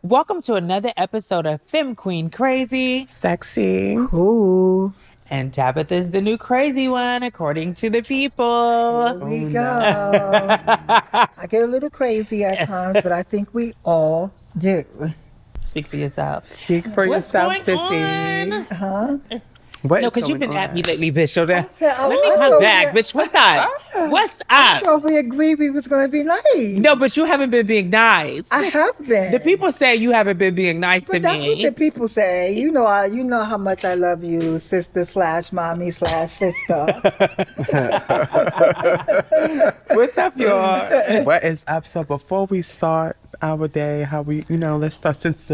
Welcome to another episode of Femme Queen Crazy. Sexy. Cool. And Tabitha's the new crazy one, according to the people. Here we go. I get a little crazy at times, but I think we all do. Speak for yourself. Speak for yourself, sissy. Huh? What No, is because you've been going at on? me lately, bitch. So that, said, let me come back, bitch. What's up? What's up? So we agreed we was going to be nice. No, but you haven't been being nice. I have been. The people say you haven't been being nice to But that's me. what the people say. You know how much I love you, sister / mommy / sister. What's up, y'all? What is up? So before we start our day, how we, let's start since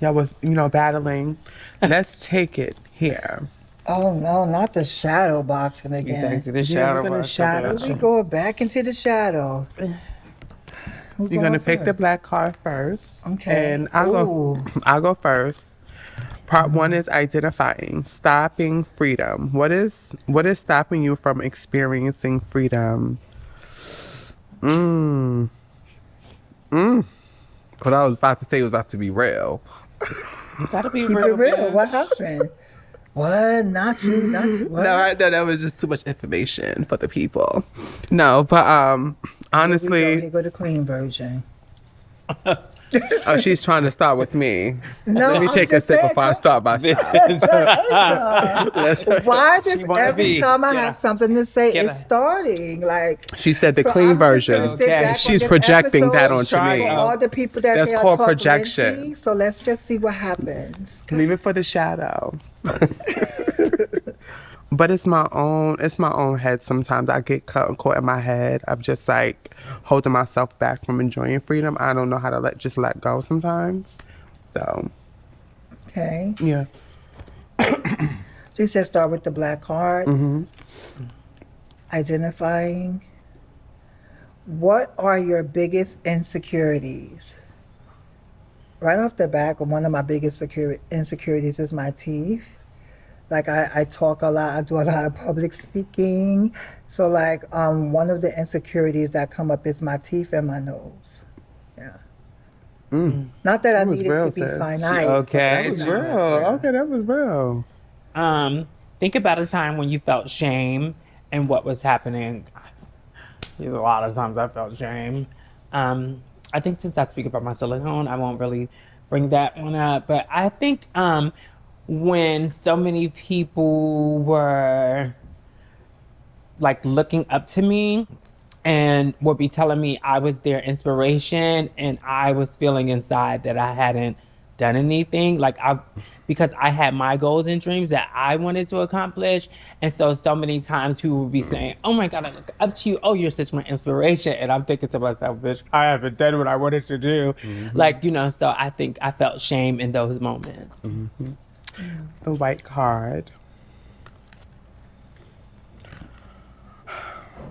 y'all was, battling. Let's take it here. Oh no, not the shadow boxing again. Thanks to the Yeah, shadow. we're gonna box. shadow. We go back into the shadow. You're gonna pick the black card first. Okay. And I'll go first. Part 1 is identifying, stopping freedom. What is stopping you from experiencing freedom? What I was about to say was about to be real. Gotta be Keep real. it real. bitch. What happened? What? Not you. What? No, I know that was just too much information for the people. No, but honestly, Here go the clean version. oh, she's trying to start with me. No, Let me I'm take a just sip saying, before I start myself. Why does She wanna every be- time I yeah. have something to say, Get it's her. starting? Like She said the so clean I'm just version. gonna sit back on She's this projecting episode that onto Trying. me. for all the people that That's say I called talk projection. lengthy, so let's just see what happens. Leave it for the shadow. But it's my own head sometimes. I get caught in my head of just like holding myself back from enjoying freedom. I don't know how to let go sometimes. So Okay. yeah. So you said start with the black card. Mm-hmm. Identifying. What are your biggest insecurities? Right off the back, one of my biggest insecurities is my teeth. Like I talk a lot, I do a lot of public speaking. So like one of the insecurities that come up is my teeth and my nose. Yeah. Not that I was need it real, to be sis. finite. Okay. That was real. Okay, that was real. Think about a time when you felt shame and what was happening. There's a lot of times I felt shame. I think since I speak about my silicone, I won't really bring that one up. But I think when so many people were like looking up to me and would be telling me I was their inspiration, and I was feeling inside that I hadn't done anything, because I had my goals and dreams that I wanted to accomplish. And so many times people would be saying, oh my God, I look up to you. Oh, you're such my inspiration. And I'm thinking to myself, bitch, I haven't done what I wanted to do. So I think I felt shame in those moments. The white card.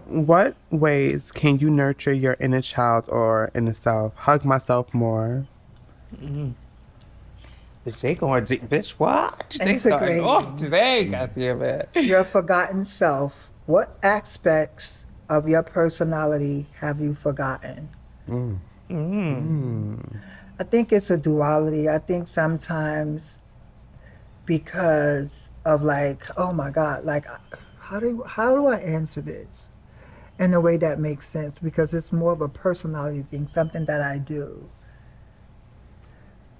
What ways can you nurture your inner child or inner self? Hug myself more. Bitch, they going deep. Bitch, what? They starting Integrating. off today, goddamn it. Your forgotten self. What aspects of your personality have you forgotten? I think it's a duality. I think sometimes because of like, oh my God, like how do I answer this in a way that makes sense? Because it's more of a personality thing, something that I do.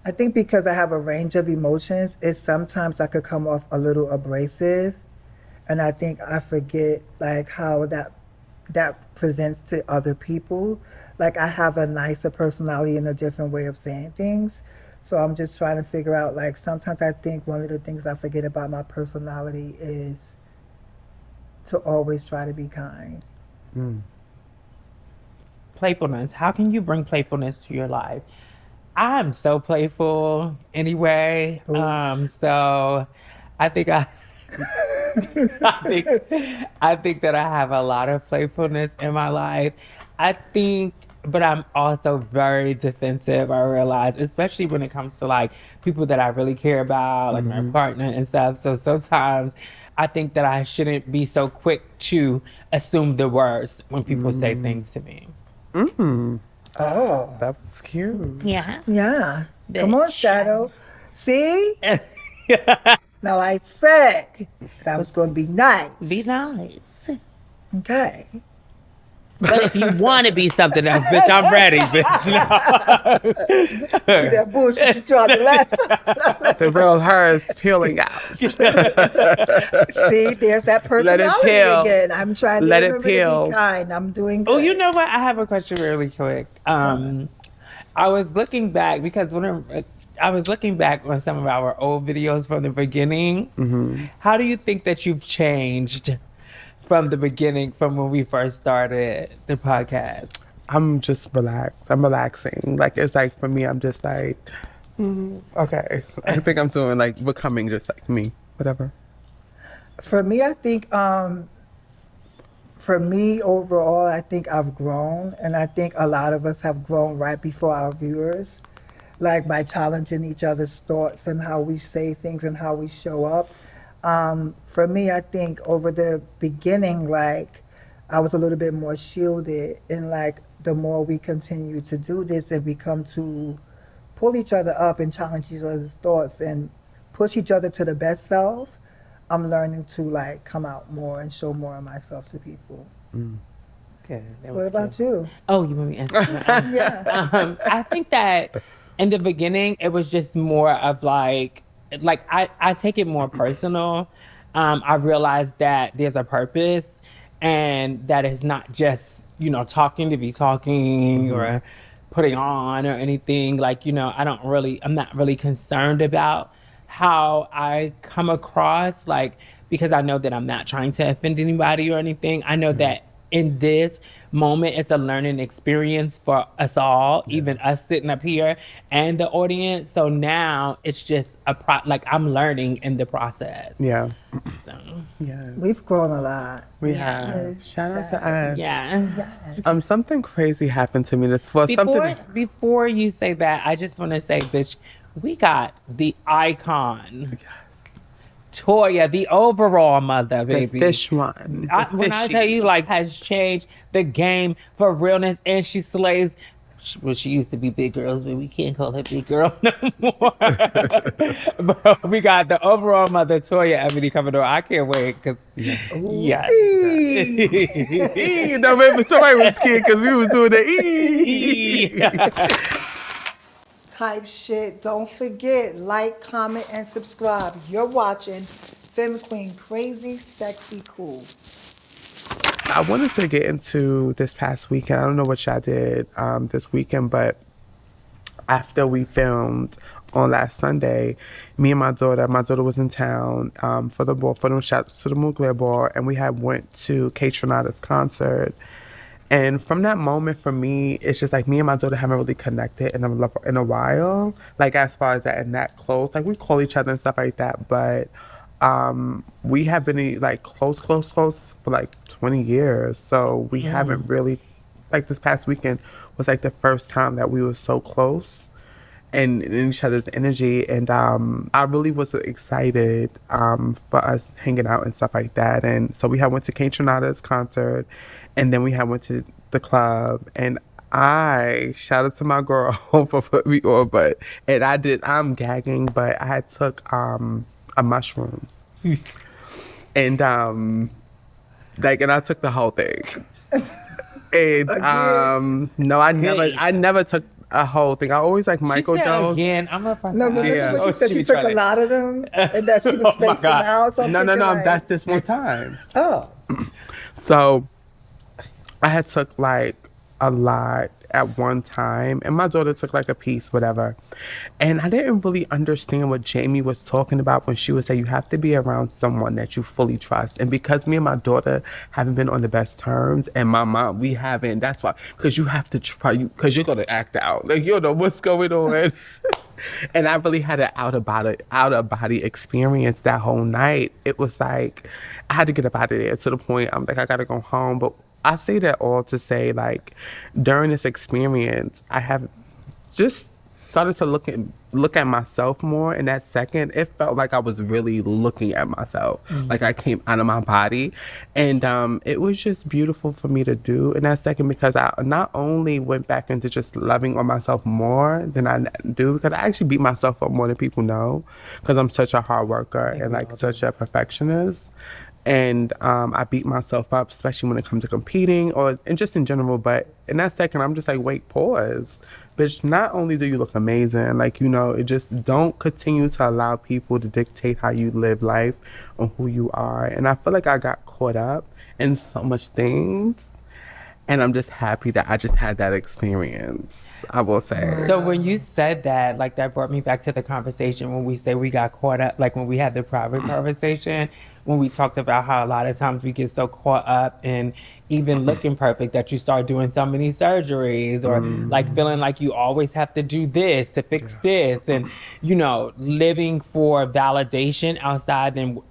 I think because I have a range of emotions, it's sometimes I could come off a little abrasive, and I think I forget like how that presents to other people. Like I have a nicer personality and a different way of saying things. So I'm just trying to figure out, like, sometimes I think one of the things I forget about my personality is to always try to be kind. Playfulness. How can you bring playfulness to your life? I'm so playful anyway. So I think I think that I have a lot of playfulness in my life. But I'm also very defensive, I realize, especially when it comes to like people that I really care about, like my partner and stuff. So sometimes I think that I shouldn't be so quick to assume the worst when people say things to me. Oh, That was cute. Yeah. yeah. The Come on, Shadow. See? Now I said that was going to be nice. Be nice. Okay. But if you want to be something else, bitch, I'm ready, bitch. See that bullshit you tried to laugh. The real her is peeling out. See, there's that Let it personality peel. again. I'm trying to Let it remember to peel. be kind. I'm doing good. Oh, you know what? I have a question really quick. I was looking back because I was looking back on some of our old videos from the beginning. How do you think that you've changed from the beginning, from when we first started the podcast? I'm just relaxed. I'm relaxing. Like, it's like, for me, I'm just like, okay. I think I'm doing, like, becoming just like me. Whatever. For me, I think, for me overall, I think I've grown, and I think a lot of us have grown right before our viewers, like by challenging each other's thoughts and how we say things and how we show up. For me, I think over the beginning, like, I was a little bit more shielded, and like the more we continue to do this and we come to pull each other up and challenge each other's thoughts and push each other to the best self, I'm learning to like come out more and show more of myself to people. Good. What about you? Oh, you want me to answer? Yeah. I think that in the beginning, it was just more of like I take it more personal. I realized that there's a purpose, and that it's not just, talking to be talking or putting on or anything. Like, I'm not really concerned about how I come across, like, because I know that I'm not trying to offend anybody or anything. I know that in this moment, it's a learning experience for us all, even us sitting up here and the audience. So now it's just like I'm learning in the process. Yeah. So, Yeah. We've grown a lot. We Yeah. have. Shout out to us. yeah. Something crazy happened to me this Before you say that, I just want to say, bitch, we got the icon. Toya, the overall mother, the baby. fish one. When I tell you, like, has changed the game for realness, and she slays. Well, she used to be big girls, but we can't call her big girl no more. But we got the overall mother, Toya Ebony, coming on. I can't wait, because yes. No, remember somebody was kid because we was doing the Type shit. Don't forget, like, comment, and subscribe. You're watching Femme Queen Crazy, Sexy, Cool. I wanted to get into this past weekend. I don't know what y'all did this weekend, but after we filmed on last Sunday, me and my daughter was in town for the ball, for them shots to the Mugler ball, and we had went to Kate Renata's concert. And from that moment, for me, it's just like me and my daughter haven't really connected in a while. Like, as far as that and that close, like we call each other and stuff like that, but we have been like close for like 20 years. So we haven't really, like, this past weekend was like the first time that we were so close and in each other's energy. And I really was excited for us hanging out and stuff like that. And so we had went to Kate Renata's concert, and then we had went to the club, and I shout out to my girl for putting me on, I'm gagging, but I had took a mushroom. And and I took the whole thing. And no, I never took a whole thing. I always like microdose. Again, I'm gonna No, but Yeah. she said she took a lot of them and that she was spacing God. out. So I'm No, thinking, like, that's this one time. Oh. So I had took like a lot at one time, and my daughter took like a piece, whatever. And I didn't really understand what Jamie was talking about when she would say you have to be around someone that you fully trust. And because me and my daughter haven't been on the best terms, and my mom, we haven't, that's why, because you have to try, because you're going to act out. Like, you don't know what's going on. And I really had an out of body experience that whole night. It was like, I had to get up out of there, to the point I'm like, I got to go home. But I say that all to say, like, during this experience, I have just started to look at myself more in that second, it felt like I was really looking at myself. Like I came out of my body. And it was just beautiful for me to do in that second, because I not only went back into just loving on myself more than I do, because I actually beat myself up more than people know, because I'm such a hard worker and like such a perfectionist. And I beat myself up, especially when it comes to competing and just in general. But in that second, I'm just like, wait, pause. Bitch, not only do you look amazing, like, it just don't continue to allow people to dictate how you live life or who you are. And I feel like I got caught up in so much things. And I'm just happy that I just had that experience, I will say. So when you said that, like that brought me back to the conversation when we say we got caught up, like when we had the private conversation, when we talked about how a lot of times we get so caught up in even looking perfect that you start doing so many surgeries, or like feeling like you always have to do this to fix this, and living for validation outside than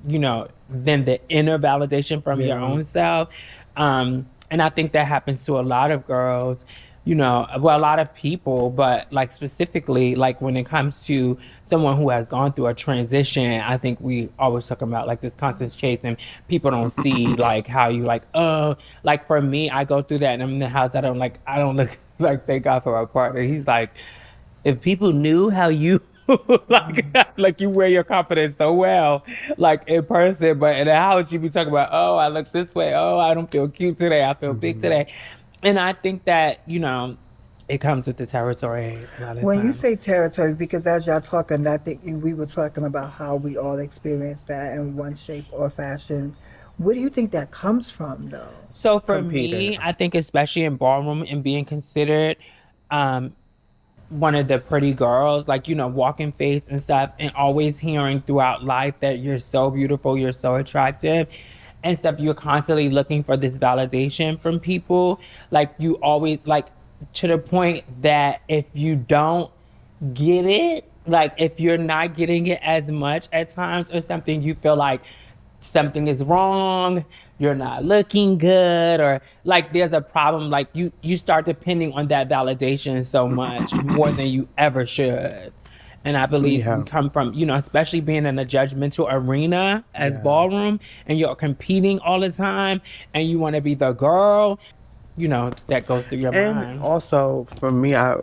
the inner validation from your own self. And I think that happens to a lot of girls, a lot of people, but like specifically, like when it comes to someone who has gone through a transition, I think we always talk about like this constant chase, and people don't see like how you like, oh, like for me, I go through that and I'm in the house, I don't look like thank God for our partner. He's like, if people knew how you like you wear your confidence so well, like in person, but in the house you be talking about, oh, I look this way, oh, I don't feel cute today, I feel big today. And I think that it comes with the territory a lot of When you times. say territory, because as y'all talking, I think we were talking about how we all experience that in one shape or fashion. Where do you think that comes from, though? So for Competing. me, I think especially in ballroom and being considered one of the pretty girls, like, walking face and stuff, and always hearing throughout life that you're so beautiful, you're so attractive and stuff. You're constantly looking for this validation from people. Like, you always, like, to the point that if you don't get it, like, if you're not getting it as much at times or something, you feel like something is wrong, you're not looking good, or like there's a problem, like you start depending on that validation so much more than you ever should. And I believe we Yeah. come from, especially being in a judgmental arena as Yeah. ballroom, and you're competing all the time and you want to be the girl, that goes through your And mind. also for me, I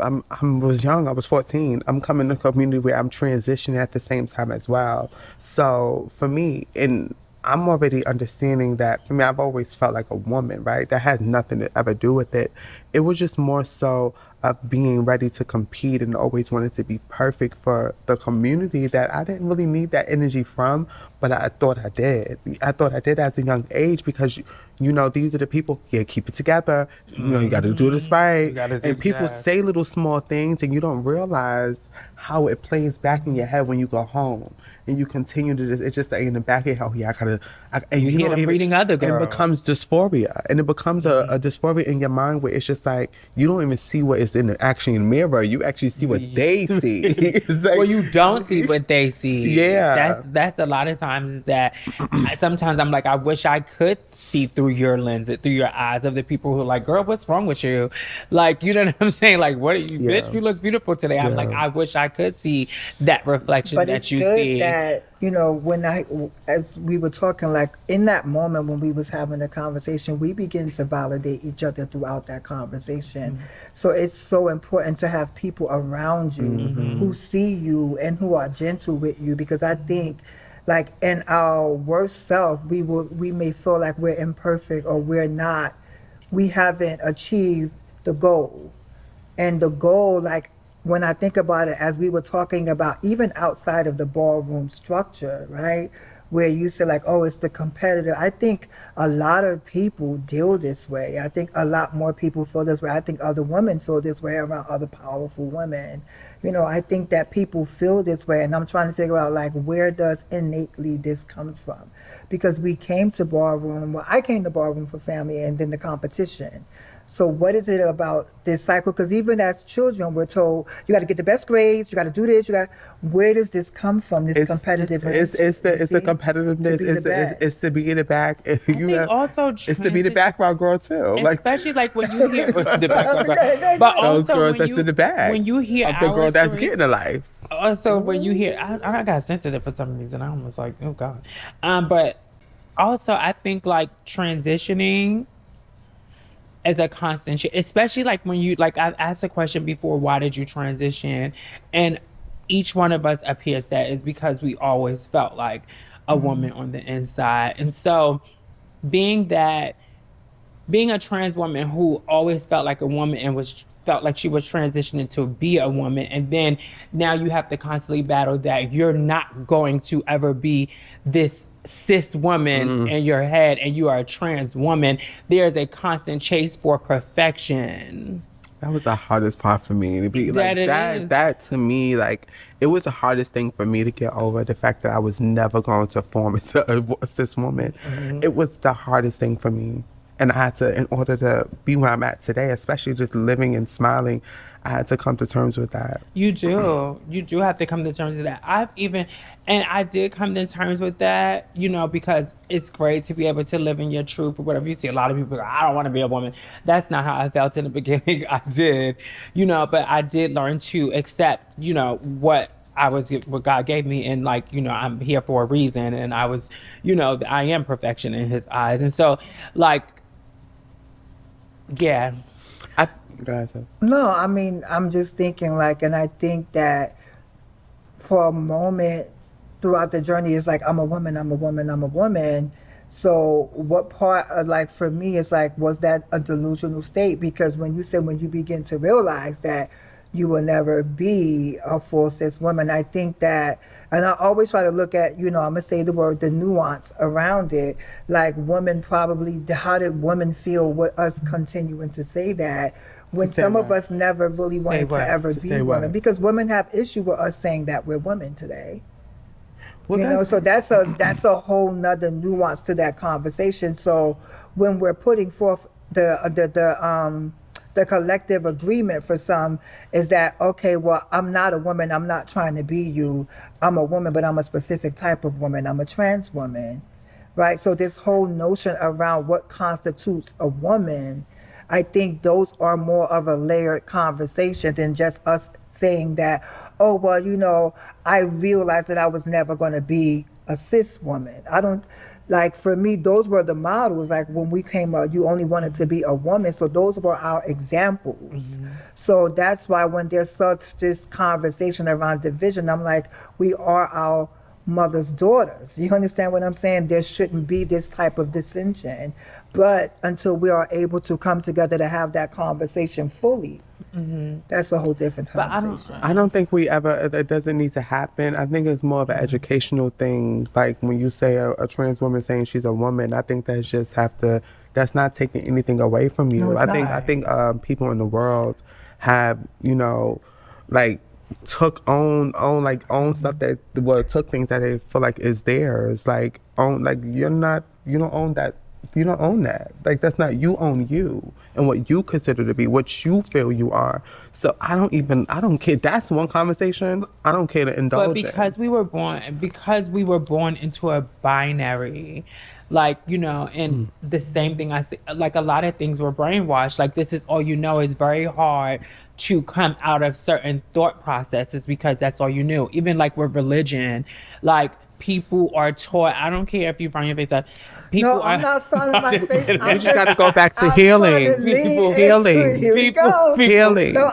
was young. I was 14. I'm coming to a community where I'm transitioning at the same time as well. So for me, and I'm already understanding that. For me, I've always felt like a woman, right? That had nothing to ever do with it. It was just more so of being ready to compete and always wanted to be perfect for the community that I didn't really need that energy from, but I thought I did. I thought I did as a young age, because these are the people, yeah, keep it together. You got to do this right. You gotta do And people that. say little small things and you don't realize how it plays back in your head when you go home. And you continue to just, it's just like in the back of your head, oh yeah, and You hear them reading other and it girls. becomes dysphoria. And it becomes a dysphoria in your mind where it's just like, you don't even see what is actually in the mirror. You actually see what they see. It's like, Well, you don't see what they see. Yeah. That's a lot of times is that sometimes I'm like, I wish I could see through your lens, through your eyes of the people who are like, girl, what's wrong with you? Like, you know what I'm saying? Like, what are you, Yeah. bitch? You look beautiful today. I'm like, Yeah. I wish I could see that reflection But that it's you good see. that as we were talking, like in that moment when we was having a conversation, we begin to validate each other throughout that conversation. So it's so important to have people around you who see you and who are gentle with you, because I think, like in our worst self, we may feel like we're imperfect or we haven't achieved the goal. And the goal, like when I think about it, as we were talking about, even outside of the ballroom structure, right? Where you say like, oh, it's the competitor. I think a lot of people deal this way. I think a lot more people feel this way. I think other women feel this way around other powerful women. I think that people feel this way, and I'm trying to figure out like, where does innately this come from? Because we came to ballroom, well, I came to ballroom for family and then the competition. So what is it about this cycle? Because even as children, we're told you got to get the best grades, you got to do this, you got. Where does this come from? This competitiveness. It's the To competitiveness. be the best. It's to be in the back. I think also it's to be the background girl too. especially like when you hear the background girl. Okay, But those also girls when that's you in the back when you hear of the our girl that's stories, getting a life. also when you hear I got sensitive for some reason. I almost like, oh God. But also I think like transitioning is a constant especially like when you like I've asked a question before, why did you transition? And each one of us up here said it's because we always felt like a woman on the inside. And so being that being a trans woman who always felt like a woman and was felt like she was transitioning to be a woman, and then now you have to constantly battle that you're not going to ever be this cis woman in your head and you are a trans woman. There's a constant chase for perfection. That was the hardest part for me to be like That it that. is. That to me, like, it was the hardest thing for me to get over, the fact that I was never going to form as a cis woman. It was the hardest thing for me, and I had to, in order to be where I'm at today, especially just living and smiling, I had to come to terms with that. You do have to come to terms with that. I did come to terms with that, because it's great to be able to live in your truth or whatever. You see a lot of people go, I don't want to be a woman. That's not how I felt in the beginning. I did, but I did learn to accept, what God gave me, and like, I'm here for a reason, and I was, I am perfection in his eyes. And so like, yeah. Go ahead, Seth. No, I mean, I'm just thinking like, and I think that for a moment throughout the journey, it's like, I'm a woman, I'm a woman, I'm a woman. So what part of, like, for me, is like, was that a delusional state? Because when you begin to realize that you will never be a full cis woman, I think that, and I always try to look at, I'm gonna say the word, the nuance around it. Like, women probably, how did women feel with us continuing to say that, when some of us never really wanted to ever be women? Because women have issue with us saying that we're women today. Well, So that's a whole nother nuance to that conversation. So when we're putting forth the collective agreement for some is that, okay, well, I'm not a woman, I'm not trying to be you, I'm a woman, but I'm a specific type of woman, I'm a trans woman, right? So this whole notion around what constitutes a woman, I think those are more of a layered conversation than just us saying that, oh, well, I realized that I was never going to be a cis woman. I don't, like, for me, those were the models. Like, when we came up, you only wanted to be a woman. So those were our examples. Mm-hmm. So that's why when there's such this conversation around division, I'm like, we are our mother's daughters. You understand what I'm saying? There shouldn't be this type of dissension. But until we are able to come together to have that conversation fully, that's a whole different conversation. I don't think it doesn't need to happen. I think it's more of an educational thing. Like, when you say a trans woman saying she's a woman, I think that's not taking anything away from you. No, it's not. I think people in the world have, like, took stuff that, took things that they feel like is theirs. Like, you don't own that. You don't own that. Like, that's not, you own you and what you consider to be, what you feel you are. So I don't care. That's one conversation I don't care to indulge in. But because we were born into a binary, like, and the same thing I say, like, a lot of things were brainwashed. Like, this is all you know. It's very hard to come out of certain thought processes because that's all you knew. Even like with religion, like, people are taught, I don't care if you find your face up. I'm not frowning my face. You just gotta go back to healing. People healing. Healing. No,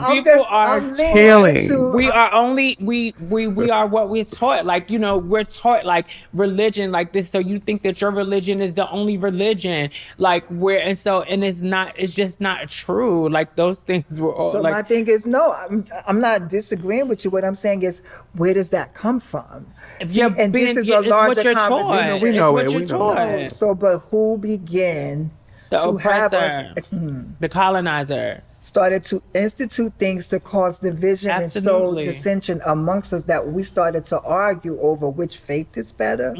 I'm healing. We are what we're taught. Like, we're taught like religion like this. So you think that your religion is the only religion. Like, and it's just not true. Like, those things were all, so like, my thing is, no, I'm not disagreeing with you. What I'm saying is, where does that come from? This is a larger conversation. We know it. We know it. So, but who began to oppressor, have us, the colonizer, started to institute things to cause division Absolutely. and so dissension amongst us that we started to argue over which faith is better.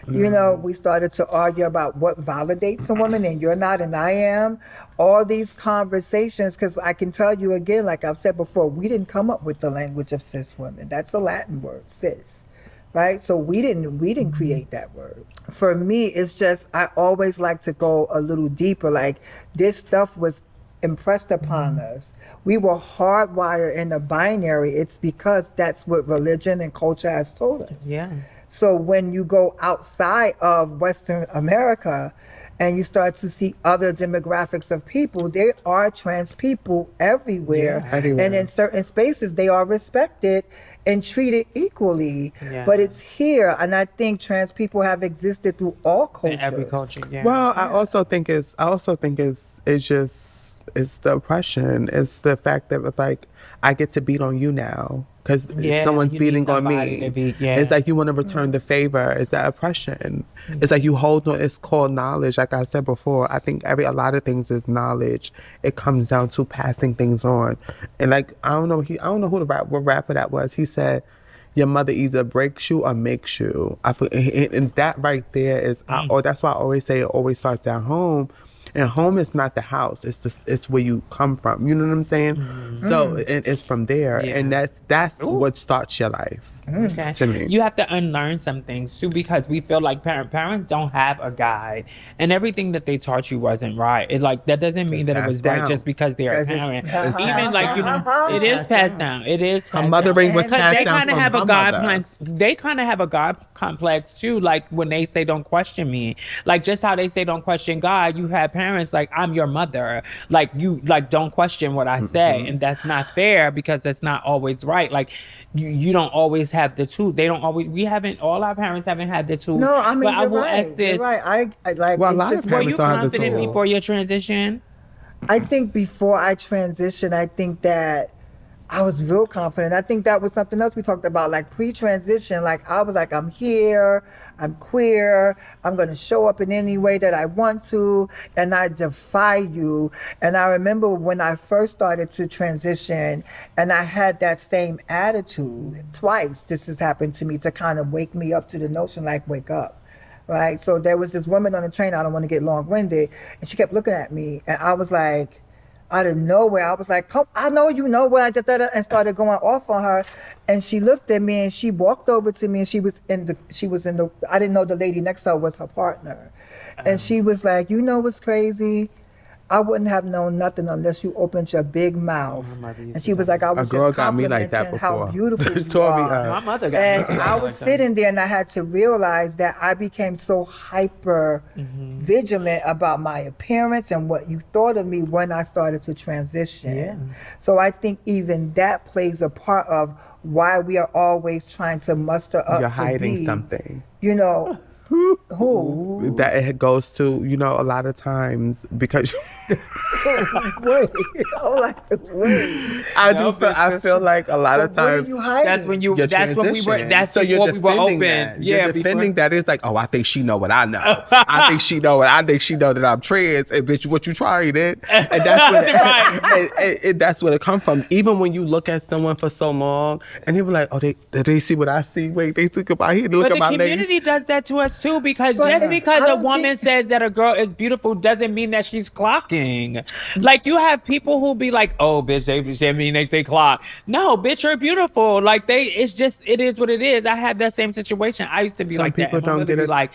You know, we started to argue about what validates a woman, and you're not and I am. All these conversations, because I can tell you again, like I've said before, we didn't come up with the language of cis women. That's a Latin word, cis, right? So we didn't create that word. For me, it's just I always like to go a little deeper. Like this stuff was impressed upon us. We were hardwired in a binary. It's because that's what religion and culture has told us. Yeah. So when you go outside of Western America and you start to see other demographics of people, there are trans people everywhere. Yeah, everywhere. And in certain spaces, they are respected and treated equally. Yeah. But it's here, and I think trans people have existed through all cultures. In every culture, yeah. Well, I also think it's the oppression. It's the fact that it's like I get to beat on you now because Yeah, someone's you need beating on somebody me. to beat, yeah. It's like you want to return the favor. It's that oppression. It's like you hold on. It's called knowledge. Like I said before, I think a lot of things is knowledge. It comes down to passing things on. And like I don't know what rapper that was. He said, "Your mother either breaks you or makes you." And that right there is. That's why I always say it always starts at home. And home is not the house; it's where you come from. You know what I'm saying? So and it's from there, Yeah. and that's what starts your life. Okay. To me. You have to unlearn some things too, because we feel like parents don't have a guide, and everything that they taught you wasn't right. It like that doesn't mean that it was passed down. right just because they're a 'Cause it's- parent. Even like it is passed down. It is. Her Passed mothering down. was Because passed they down kind of from have a her God mother. complex. They kind of have a God complex too. Like when they say "Don't question me," like just how they say "Don't question God." You have parents like "I'm your mother," like you like don't question what I say, and that's not fair because that's not always right. Like you don't always have the truth. They don't always. We haven't. All our parents haven't had the truth. No, I mean, but I you're will right. ask this: You're right. I like. Well, a it's lot of just- were parents you don't have the confident tool. before your transition? I think before I transitioned, I think that I was real confident. I think that was something else we talked about, like pre-transition. Like I was like, I'm here, I'm queer, I'm gonna show up in any way that I want to, and I defy you. And I remember when I first started to transition, and I had that same attitude twice. This has happened to me to kind of wake me up to the notion, like wake up. Right. So there was this woman on the train, I don't want to get long winded, and she kept looking at me, and I was like, out of nowhere, I was like, come, I know you know where I did that, and started going off on her. And she looked at me and she walked over to me, and she was in the, I didn't know the lady next to her was her partner. And she was like, you know what's crazy? I wouldn't have known nothing unless you opened your big mouth. My mother used And to she was tell like, I was girl just got me like that complimenting how before. beautiful you Tore me are. up. My mother got And me I was like that. sitting there, and I had to realize that I became so hyper vigilant about my appearance and what you thought of me when I started to transition. Yeah. So I think even that plays a part of why we are always trying to muster up You're to hiding be, something. you know, who? That it goes to, a lot of times because Wait, wait. I feel like a lot of But what are times you hiding? That's when you. you're That's when we were. transitioning. That's so before you're we were defending open. that. Yeah, You're defending before. that. It's like, oh, I think she know what I know. I think she know that I'm trans. And bitch, what you trying it? And that's what that's where it come from. Even when you look at someone for so long, and you be like, oh, they see what I see. Wait, they think about here. They look But at the my community legs. does that to us too, because But just it's- because I a don't woman think- says that a girl is beautiful doesn't mean that she's clocking. Like you have people who be like, "Oh, bitch, they mean they clock." No, bitch, you're beautiful. Like it is what it is. I had that same situation. I used to be Some like that. people And my don't mother get be it. like,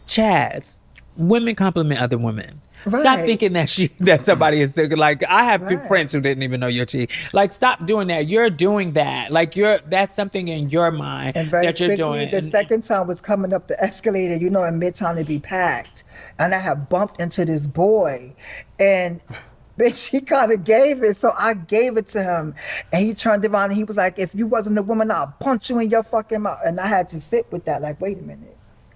Chaz, women compliment other women. Stop Right. thinking that somebody is thinking like I have Right. friends who didn't even know your teeth. Like stop doing that. You're doing that. Like that's something in your mind And very that you're quickly, doing. the And- second time was coming up the escalator, in Midtown to be packed. And I had bumped into this boy. And bitch, he kind of gave it. So I gave it to him. And he turned around and he was like, if you wasn't a woman, I'll punch you in your fucking mouth. And I had to sit with that. Like, wait a minute.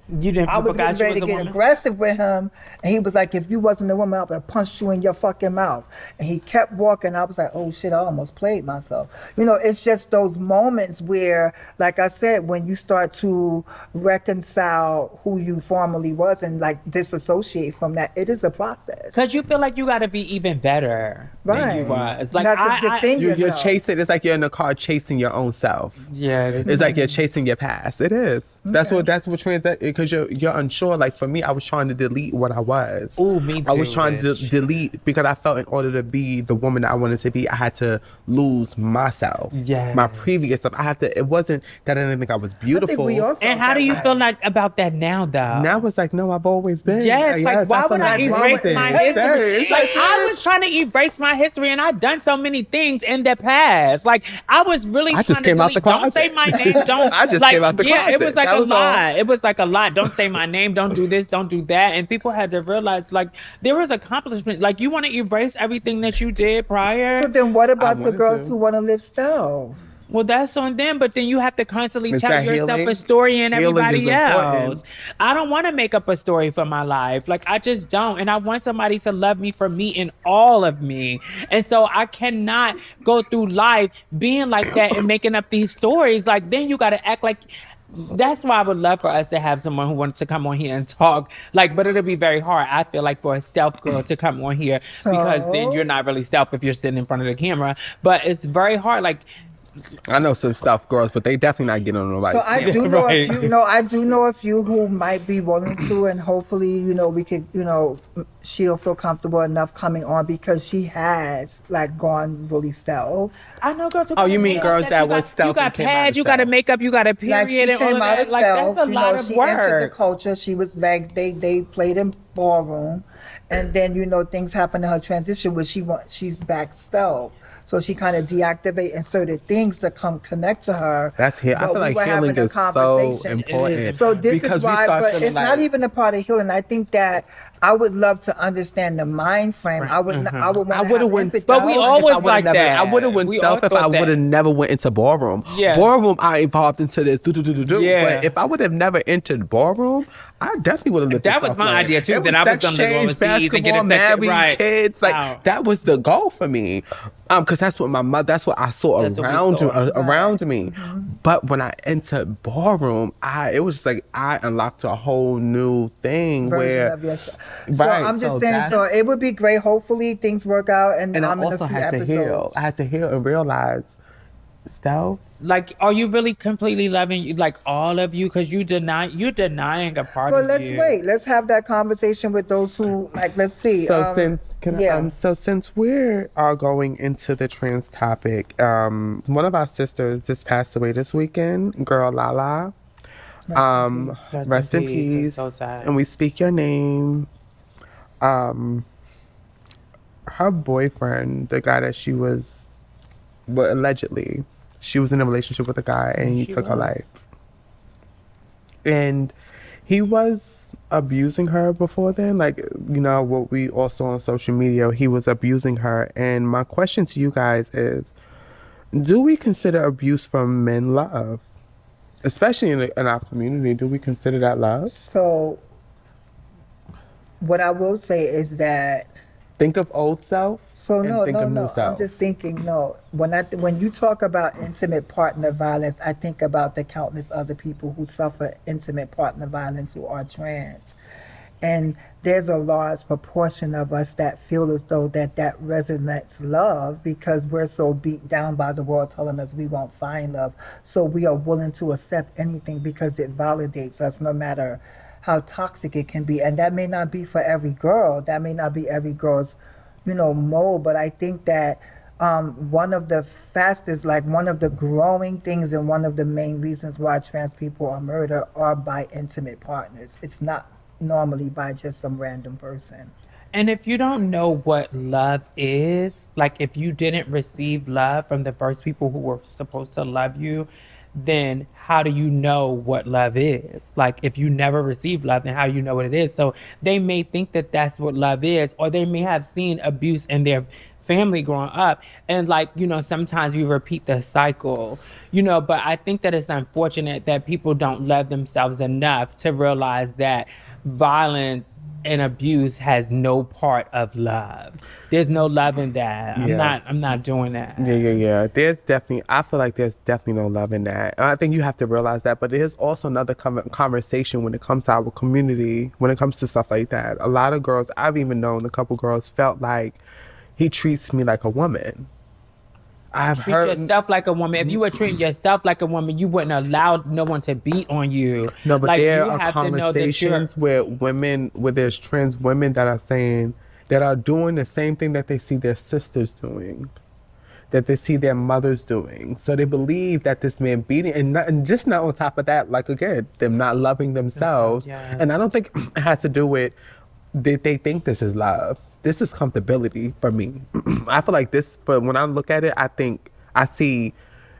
You didn't. I was forgot getting ready you to was a get woman? aggressive with him, and he was like, "If you wasn't a woman, I would have punched you in your fucking mouth." And he kept walking. I was like, "Oh shit!" I almost played myself. It's just those moments where, like I said, when you start to reconcile who you formerly was and like disassociate from that, it is a process. Cause you feel like you got to be even better than you Right. was. You Like have to defend You're yourself. chasing. It's like you're in the car chasing your own self. yeah, It's like you're chasing your past. It is. That's what because you're unsure. Like for me, I was trying to delete what I was. Ooh, me I was too, trying to bitch. delete because I felt in order to be the woman that I wanted to be, I had to lose myself. My Yes. previous stuff. I had to. It wasn't that I didn't think I was I think beautiful. we all And felt how that do you way. feel like about that now, though? Now it's like, no, I've always been. Yes, like why I feel would I like erase everything. my Yes, history? it's Like I was trying to erase my history, and I've done so many things in the past. Like I was really I trying just to came out delete. the Don't say closet. my name. Don't. I just like, came out the yeah, it was closet. like That a was all. lot. It was like a lot. Don't say my name. Don't do this. Don't do that. And people had to realize, like, there was accomplishment. Like you want to erase everything that you did prior. So then what about the wanted girls to. who want to live stealth? Well, that's on them, but then you have to constantly Is tell that yourself healing? a story and Healing is everybody important. else. I don't want to make up a story for my life. Like, I just don't. And I want somebody to love me for me and all of me. And so I cannot go through life being like that and making up these stories. Like, then you got to act like. That's why I would love for us to have someone who wants to come on here and talk. Like, but it'll be very hard, I feel like, for a stealth girl to come on here because then So? you're not really stealth if you're sitting in front of the camera. But it's very hard. Like, I know some stuff, girls, but they definitely not getting on nobody's So I skin. do know Right. a few. I do know a few who might be willing to, and hopefully, we could, she'll feel comfortable enough coming on because she has like gone really stealth. I know girls. Who Oh, you got mean makeup girls that you was got, stealth You got and came out pads, of you got a stealth. makeup, you got a period, Like she and all came of out that. of Like stealth. that's a lot of She entered the work. culture. She was like they played in ballroom, and then things happened to her transition where she's back stealth. So she kind of deactivate certain things to connect to her. That's here. I But feel we like were healing having a is so conversation. important. So this because is we why, start but feeling it's not like- even a part of healing. I think that I would love to understand the mind frame. I would. I would want I would have went, empathy. But we stealth always if I would've like never, that. I would have went We stealth all if I thought that. would have never went into ballroom. Yeah. Ballroom, I evolved into this. Yeah. But if I would have never entered ballroom, I definitely would have lived. That this was stealth my life. idea, too, It that I was sex gonna go change, overseas and get a basketball, second- married, right. kids. Like Wow. that was the goal for me. Because that's what my mother. That's what I saw That's what we around saw. around me. But when I entered ballroom, it was like I unlocked a whole new thing Version where. of yourself. So Right, I'm just so saying. So that's- it would be great. Hopefully things work out, and And I I'm in a also few had episodes. to heal. I had to heal and realize stealth. Like, are you really completely loving you, like all of you? Because you're denying a part But of let's you. wait. Let's have that conversation with those who like. Let's see. So yeah. since we are going into the trans topic, one of our sisters just passed away this weekend, girl Lala. Rest in peace. That's so sad. And we speak your name. Her boyfriend, the guy that she was, well, allegedly, she was in a relationship with a guy and he She took her was. life. And he was abusing her before then, like, what we also on social media, he was abusing her. And my question to you guys is, do we consider abuse from men love? Especially in our community, do we consider that love? So what I will say is that. Think of old self So and no, think no, of new no. self. I'm just thinking. No, when you talk about intimate partner violence, I think about the countless other people who suffer intimate partner violence who are trans, and there's a large proportion of us that feel as though that resonates love because we're so beat down by the world telling us we won't find love, so we are willing to accept anything because it validates us, no matter how toxic it can be. And that may not be for every girl. That may not be every girl's mold, but I think that one of the fastest, like one of the growing things and one of the main reasons why trans people are murdered are by intimate partners. It's not normally by just some random person. And if you don't know what love is, like if you didn't receive love from the first people who were supposed to love you, then how do you know what love is? Like if you never received love, then how do you know what it is? So they may think that that's what love is, or they may have seen abuse in their family growing up. And sometimes we repeat the cycle, but I think that it's unfortunate that people don't love themselves enough to realize that violence and abuse has no part of love. There's no love in that. Yeah. I'm not doing that. Yeah. I feel like there's definitely no love in that. And I think you have to realize that. But there's also another conversation when it comes to our community, when it comes to stuff like that. A lot of girls, I've even known a couple girls felt like he treats me like a woman. I've treat heard yourself like a woman. If you were treating yourself like a woman, you wouldn't allow no one to beat on you. no, but Like there you are have to know that you're. conversations where women, where there's trans women that are saying that are doing the same thing that they see their sisters doing, that they see their mothers doing. So they believe that this man beating, and just not on top of that, like again, them not loving themselves. Yes. And I don't think it has to do with they think this is love. This is comfortability for me. I feel like this, but when I look at it, I think I see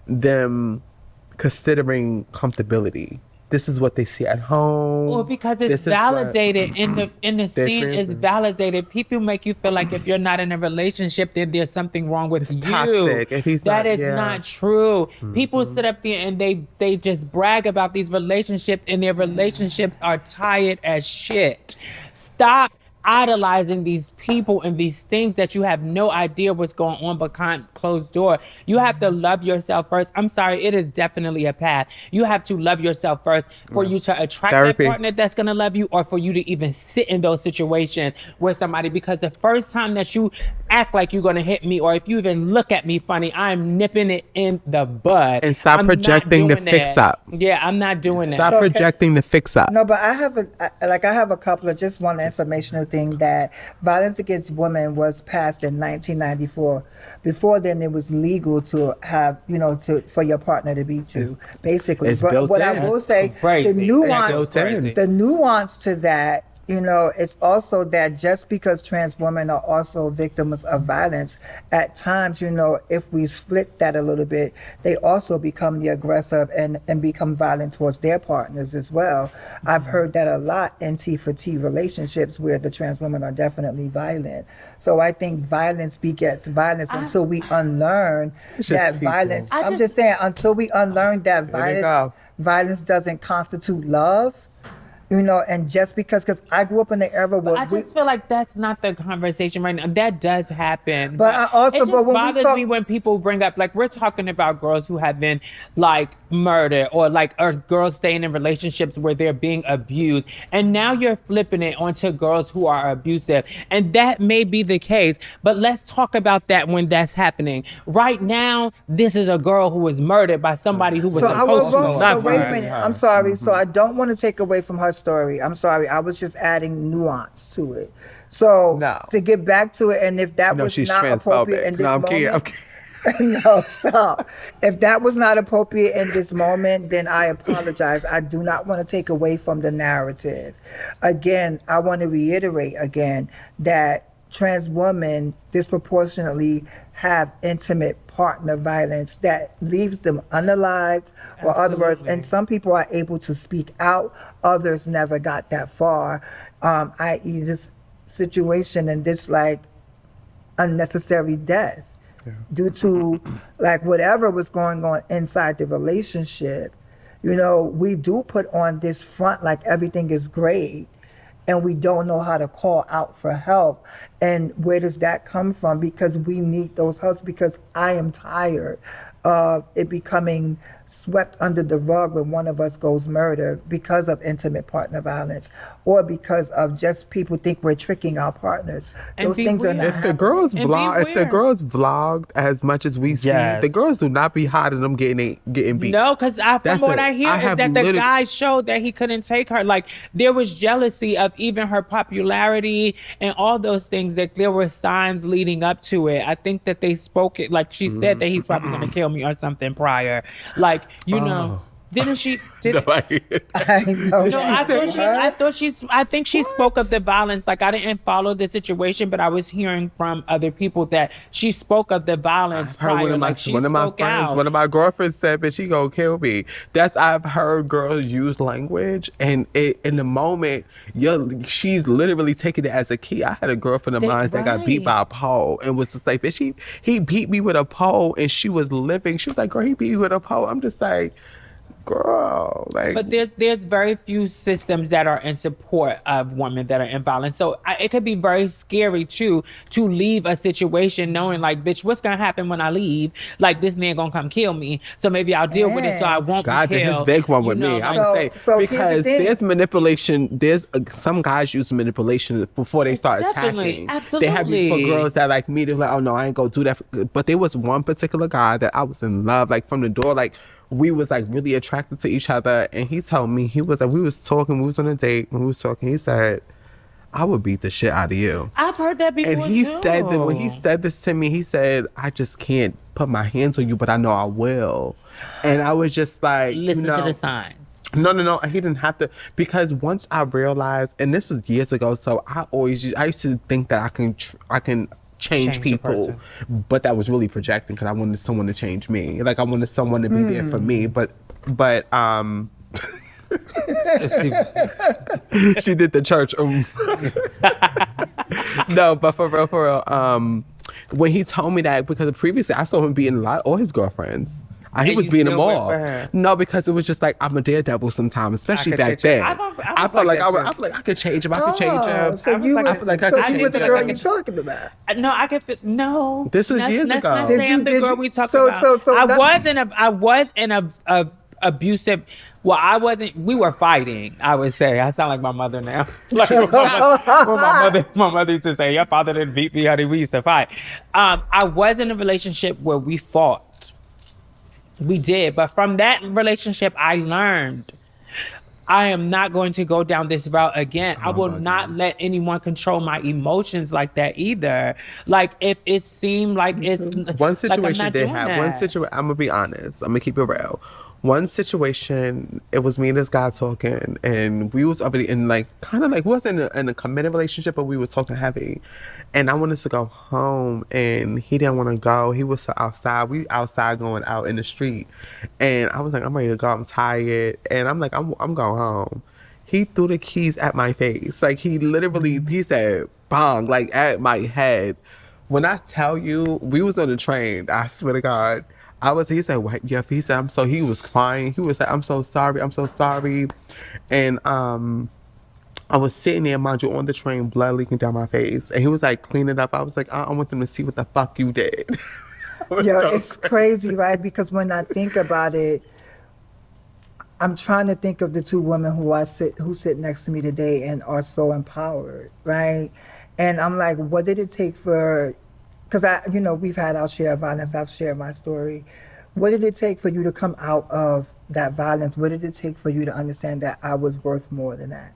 them considering comfortability. This is what they see at home. Well, because it's This is what- validated in the They're scene is trans- validated. People make you feel like if you're not in a relationship, then there's something wrong with It's you. toxic. If he's That not- is yeah. not true. People sit up there and they just brag about these relationships, and their relationships are tired as shit. Stop idolizing these people and these things that you have no idea what's going on behind closed door. You have to love yourself first. I'm sorry, it is definitely a path. You have to love yourself first for you to attract Therapy. that partner that's going to love you, or for you to even sit in those situations with somebody, because the first time that you act like you're going to hit me, or if you even look at me funny, I'm nipping it in the bud. And stop I'm not projecting the doing fix that. up. Yeah, I'm not doing that. Stop projecting the fix up. No, but I have I have a couple of just one informational thing that violence against women was passed in 1994. Before then, it was legal to have for your partner to beat you, basically. It's But built what in. I will say, Crazy. the It's nuance, built in. the nuance to that. It's also that just because trans women are also victims of violence, at times, if we split that a little bit, they also become the aggressor and become violent towards their partners as well. I've heard that a lot in T for T relationships where the trans women are definitely violent. So I think violence begets violence until we unlearn It's just that people. violence. I'm just saying, until we unlearn that There you go. violence doesn't constitute love. And just because I grew up in the era where I just feel like that's not the conversation right now. That does happen. But I also- it just but when we bothers talk- me when people bring up, like, we're talking about girls who have been like murdered, or girls staying in relationships where they're being abused. And now you're flipping it onto girls who are abusive. And that may be the case, but let's talk about that when that's happening. Right now, this is a girl who was murdered by somebody who was So I supposed was to wrong. So love wait her. a minute. I'm sorry. So I don't want to take away from her story. I'm sorry. I was just adding nuance to it. So No. to get back to it, and if that No, was she's not appropriate in transphobic. this No, I'm moment, kidding. I'm kidding. no, stop. If that was not appropriate in this moment, then I apologize. I do not want to take away from the narrative. Again, I want to reiterate again that trans women disproportionately have intimate partner violence that leaves them unalived, or other words, and some people are able to speak out, others never got that far, i.e. this situation and this unnecessary death due to whatever was going on inside the relationship. We do put on this front like everything is great, and we don't know how to call out for help. And where does that come from? Because we need those helps, because I am tired of it becoming swept under the rug when one of us goes murdered because of intimate partner violence, or because of just people think we're tricking our partners. And Those be things are weird. not If the happening. girls And vlog, be if the weird. girls vlogged as much as we see, Yes. the girls do not be hiding them getting beat. No, because from That's what it. I hear I is have that the literally- guy showed that he couldn't take her. Like, there was jealousy of even her popularity and all those things, that there were signs leading up to it. I think that they spoke it, like she said that he's probably going to kill me or something prior. Like, didn't she? Did, No, I know. No, I think she spoke of the violence. Like, I didn't follow the situation, but I was hearing from other people that she spoke of the violence I've heard prior. one of my Like, she one of my spoke friends, out. one of my girlfriends said, "Bitch, she gonna kill me." I've heard girls use language, and in the moment, she's literally taking it as a key. I had a girlfriend of mine that got beat by a pole, and was just like, "Bitch, he beat me with a pole," and she was living. She was like, "Girl, he beat me with a pole." I'm just like, girl, like. But there's very few systems that are in support of women that are in violence. So it could be very scary too to leave a situation knowing like, bitch, what's gonna happen when I leave? Like this man gonna come kill me. So maybe I'll deal with it so I won't God be did killed. his big one with You know, me. I like- would say So here's the because thing. there's manipulation. There's some guys use manipulation before they start Definitely, attacking. They have absolutely. for girls that like me. They're like, oh no, I ain't gonna do that. But there was one particular guy that I was in love, like from the door, like. We was like really attracted to each other, and he told me he was like we was talking, we was on a date, when we was talking, he said, "I would beat the shit out of you." I've heard that before. And he too. said that when he said this to me, he said, "I just can't put my hands on you, but I know I will." And I was just like, listen you know, to the signs. No. He didn't have to, because once I realized, and this was years ago, so I used to think that I can change Change a people, person. but that was really projecting because I wanted someone to change me. Like I wanted someone to be there for me, but she did the church. No, but for real. When he told me that, because previously I saw him beating all his girlfriends. He And was you beating them still went all. for her? No, because it was just like I'm a daredevil sometimes, especially could back change it. then. I I was felt like like that I too. feel like I could change him. I could change Oh, him. so I was you like- were, I feel like I so could you were the change girl it. you're talking about. No, I can fit. No, This was let's, years let's ago. Not Did say you- I'm the did girl you- we talked so- about. so- so I that- was in a abusive. Well, I wasn't. We were fighting. I would say. I sound like my mother now. Like my mother used to say, "Your father didn't beat me, honey. We used to fight." I was in a relationship where we fought. We did, but from that relationship, I learned I am not going to go down this route again. I will not let anyone control my emotions like that either. Like if it seemed like it's One situation like I'm not they doing had. that. One situation. I'm gonna be honest. I'm gonna keep it real. One situation, it was me and this guy talking, and we was already in like kind of like we wasn't in a committed relationship, but we were talking heavy. And I wanted to go home, and he didn't want to go. He was outside. We outside going out in the street, and I was like, I'm ready to go. I'm tired, and I'm like, I'm going home. He threw the keys at my face. Like he literally, he said, "Bong!" Like at my head. When I tell you, we was on the train. I swear to God. He said, what? Yeah, he said, he was crying. He was like, I'm so sorry. And I was sitting there, mind you, on the train, blood leaking down my face. And he was like, clean it up. I was like, I want them to see what the fuck you did. Yo, it's crazy, right? Because when I think about it, I'm trying to think of the two women who sit next to me today and are so empowered, right? And I'm like, what did it take for, because we've had our share of violence. I've shared my story. What did it take for you to come out of that violence? What did it take for you to understand that I was worth more than that?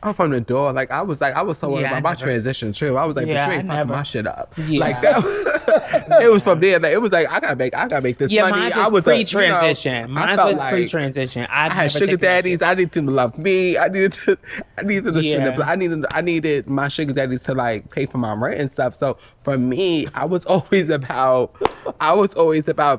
I'm from the door. Like I was so worried Yeah, about I my never- transition too. I was like, Yeah, but you I ain't fucking never- my shit up. Yeah. Like that. It was from there. Like, it was like I gotta make this Yeah, money. mine was pre-transition. I Mine felt was like pre-transition. I had sugar daddies. I needed them to love me. I needed to Yeah. I needed my sugar daddies to like pay for my rent and stuff. So for me, I was always about,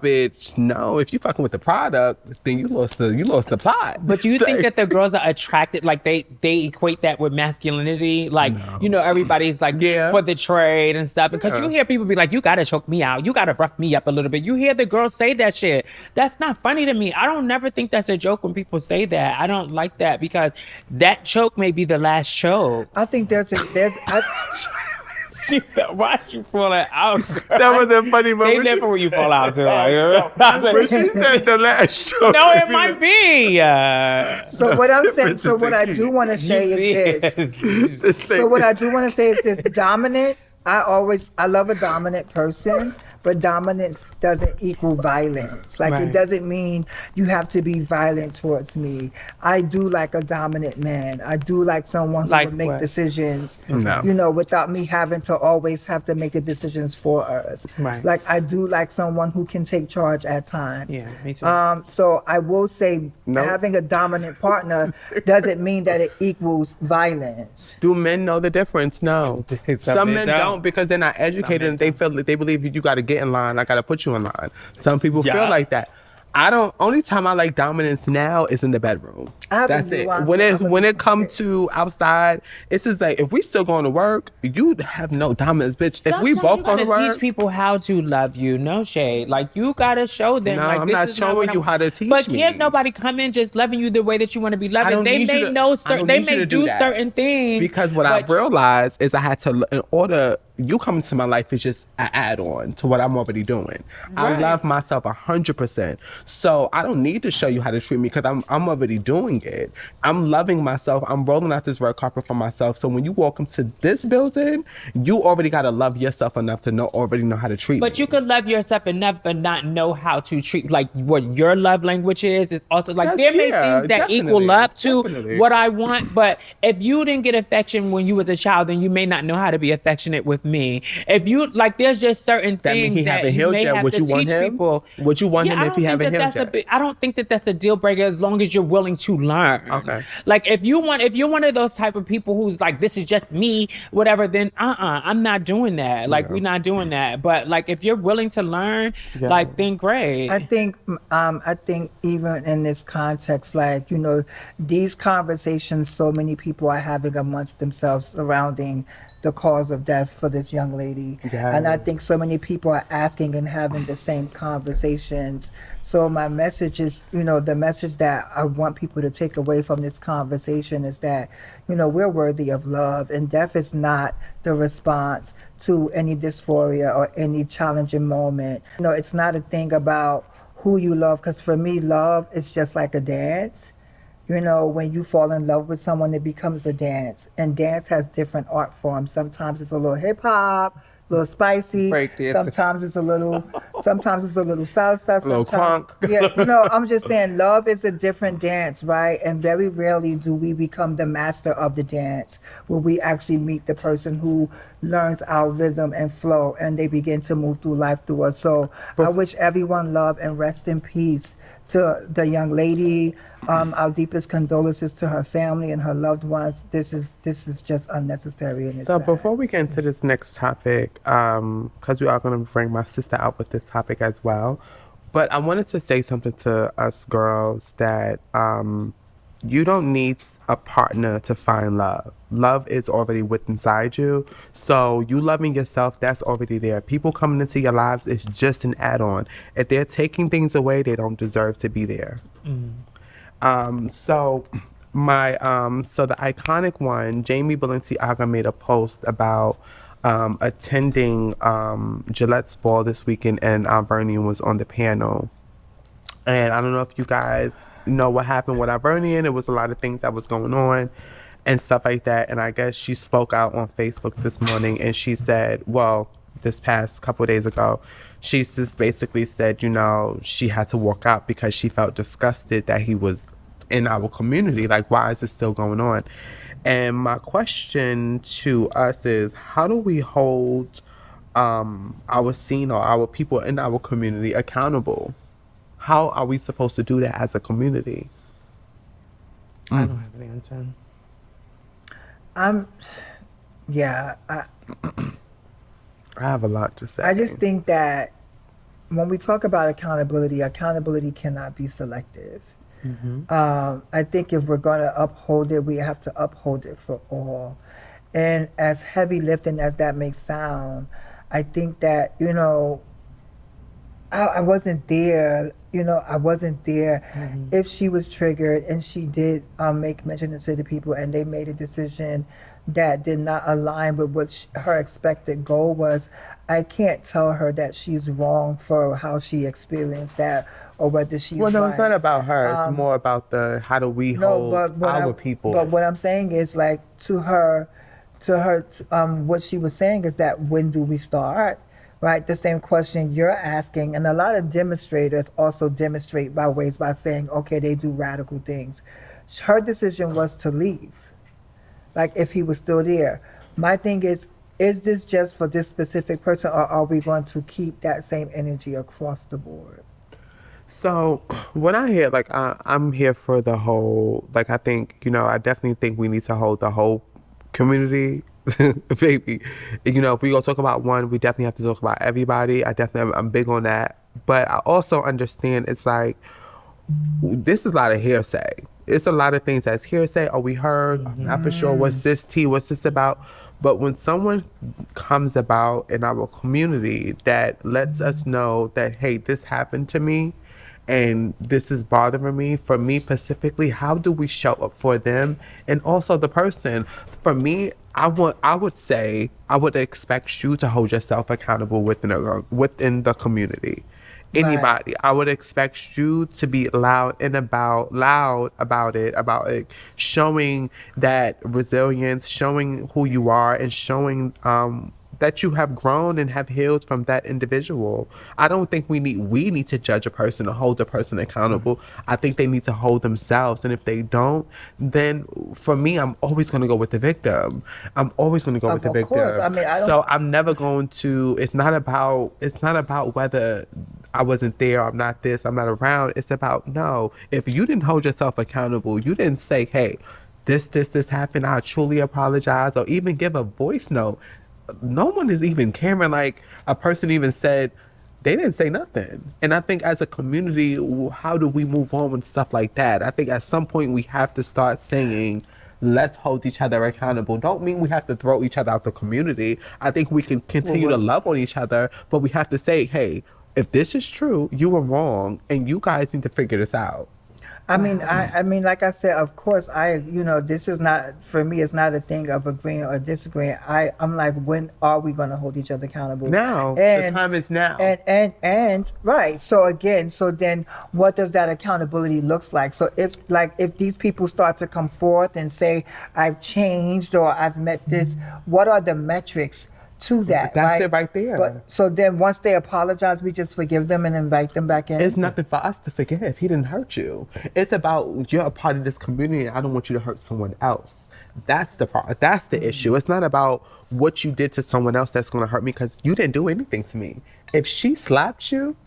bitch, no, if you fucking with the product, then you lost the plot. But do you think that the girls are attracted, like they equate that with masculinity? Like, everybody's like for the trade and stuff. Because you hear people be like, you gotta choke me out. You gotta rough me up a little bit. You hear the girls say that shit. That's not funny to me. I don't never think that's a joke when people say that. I don't like that because that choke may be the last choke. I think Why'd you fall out? That was a funny They moment. never when you fall out too. When she said the last show. No, it might be. so what I'm saying, so what I do want to say is this. So what I do want to say is this: dominant. I love a dominant person, but dominance doesn't equal violence. Like it doesn't mean you have to be violent towards me. I do like a dominant man. I do like someone who would make decisions, without me having to always have to make the decisions for us. Right. Like I do like someone who can take charge at times. Yeah, me too. So I will say having a dominant partner doesn't mean that it equals violence. Do men know the difference? No. Some men don't because they're not educated and they feel that they believe you got to get in line. I got to put you in line. Some people feel like that. Only time I like dominance now is in the bedroom. I have a That's it. nuance. When it comes to outside, it's just like, if we still going to work, you have no dominance, bitch. If we Sometimes you both going to gotta teach work, people how to love you. No shade. Like you gotta show them. no, Like I'm this not is not what showing I'm. you how to teach But me. can't nobody come in just loving you the way that you want to be loved? I don't They need you may to. know. I don't They need you may to do do that. certain things Because what I but realized is I had to, in order, you coming to my life is just an add-on to what I'm already doing. I Right. love myself 100%. So I don't need to show you how to treat me because I'm already doing it. I'm loving myself. I'm rolling out this red carpet for myself. So when you walk into this building, you already got to love yourself enough to already know how to treat But me. you could love yourself enough but not know how to treat like what your love language is. It's also like there may things that equal up to definitely. what I want. But if you didn't get affection when you was a child, then you may not know how to be affectionate with me. If you like, there's just certain That mean things he that haven't you healed may yet. have Would to you want teach him? people. Would you want Yeah, him if he haven't healed yet? I don't think that that's a deal breaker as long as you're willing to learn. Okay. Like if you're one of those type of people who's like, this is just me, whatever, then I'm not doing that. Like Yeah. we're not doing that. But like if you're willing to learn, Yeah. like then great. I think even in this context, like, these conversations so many people are having amongst themselves surrounding the cause of death for this young lady. And I think so many people are asking and having the same conversations. So my message is, the message that I want people to take away from this conversation is that, we're worthy of love, and death is not the response to any dysphoria or any challenging moment. It's not a thing about who you love, because for me, love is just like a dance. When you fall in love with someone, it becomes a dance. And dance has different art forms. Sometimes it's a little hip hop, a little spicy. Break dance. Sometimes it's a little salsa. little Sometimes, crunk. yeah, I'm just saying, love is a different dance, right? And very rarely do we become the master of the dance, where we actually meet the person who learns our rhythm and flow, and they begin to move through life through us. So I wish everyone love and rest in peace to the young lady. Our deepest condolences to her family and her loved ones. This is just unnecessary and it's So sad. before we get into this next topic, because we are going to bring my sister out with this topic as well, but I wanted to say something to us girls that you don't need a partner to find love. Love is already within inside you. So you loving yourself, that's already there. People coming into your lives is just an add-on. If they're taking things away, they don't deserve to be there. So the iconic one, Jamie Balenciaga made a post about attending Gillette's ball this weekend, and Bernie was on the panel. And I don't know if you guys know what happened with Ivernian. It was a lot of things that was going on and stuff like that. And I guess she spoke out on Facebook this morning, and she said, well, this past couple of days ago, she just basically said, she had to walk out because she felt disgusted that he was in our community. Like, why is this still going on? And my question to us is, how do we hold our scene or our people in our community accountable? How are we supposed to do that as a community? I don't have an answer. I have a lot to say. I just think that when we talk about accountability cannot be selective. I think if we're going to uphold it, we have to uphold it for all. And as heavy lifting as that may sound, I think that, I wasn't there. I wasn't there. If she was triggered and she did make mention to the people and they made a decision that did not align with what her expected goal was, I can't tell her that she's wrong for how she experienced that or whether she's Well, no, right. it's not about her. It's more about how do we hold our people. But what I'm saying is, like, to her, what she was saying is that when do we start? Right, the same question you're asking, and a lot of demonstrators also demonstrate by saying, okay, they do radical things. Her decision was to leave. Like, if he was still there. My thing is this just for this specific person, or are we going to keep that same energy across the board? So when I hear, like, I'm here for the whole, like, I think, I definitely think we need to hold the whole community, baby. If we gonna talk about one, we definitely have to talk about everybody. I'm big on that. But I also understand it's like, this is a lot of hearsay. It's a lot of things that's hearsay. Oh, we heard. I'm not for sure. What's this tea? What's this about? But when someone comes about in our community that lets us know that, hey, this happened to me and this is bothering me, for me specifically, how do we show up for them and also the person? For me, I would say I would expect you to hold yourself accountable within the community. Right. Anybody, I would expect you to be loud about it, showing that resilience, showing who you are, and showing that you have grown and have healed from that individual. I don't think we need to judge a person or hold a person accountable. I think they need to hold themselves, and if they don't, then for me, I'm always going to go with the victim. I'm always going to go with the Of course. victim. I mean, I don't. So I'm never going to. It's not about whether I wasn't there, I'm not this, I'm not around. It's about, no, if you didn't hold yourself accountable, you didn't say, hey, this happened, I truly apologize, or even give a voice note. No one is even caring. Like, a person even said, they didn't say nothing. And I think as a community, how do we move on with stuff like that? I think at some point we have to start saying, let's hold each other accountable. Don't mean we have to throw each other out the community. I think we can continue to love on each other, but we have to say, hey, if this is true, you were wrong, and you guys need to figure this out. I mean, like I said, of course, this is not, for me, it's not a thing of agreeing or disagreeing. I'm like, when are we going to hold each other accountable? Now, And the time is now. and right. So then what does that accountability looks like? So if these people start to come forth and say, I've changed or I've met this, what are the metrics to that? That's it right there. But so then once they apologize, we just forgive them and invite them back in. It's nothing for us to forgive. He didn't hurt you. It's about, you're a part of this community, and I don't want you to hurt someone else. That's the part. That's the issue. It's not about what you did to someone else that's going to hurt me, because you didn't do anything to me. If she slapped you,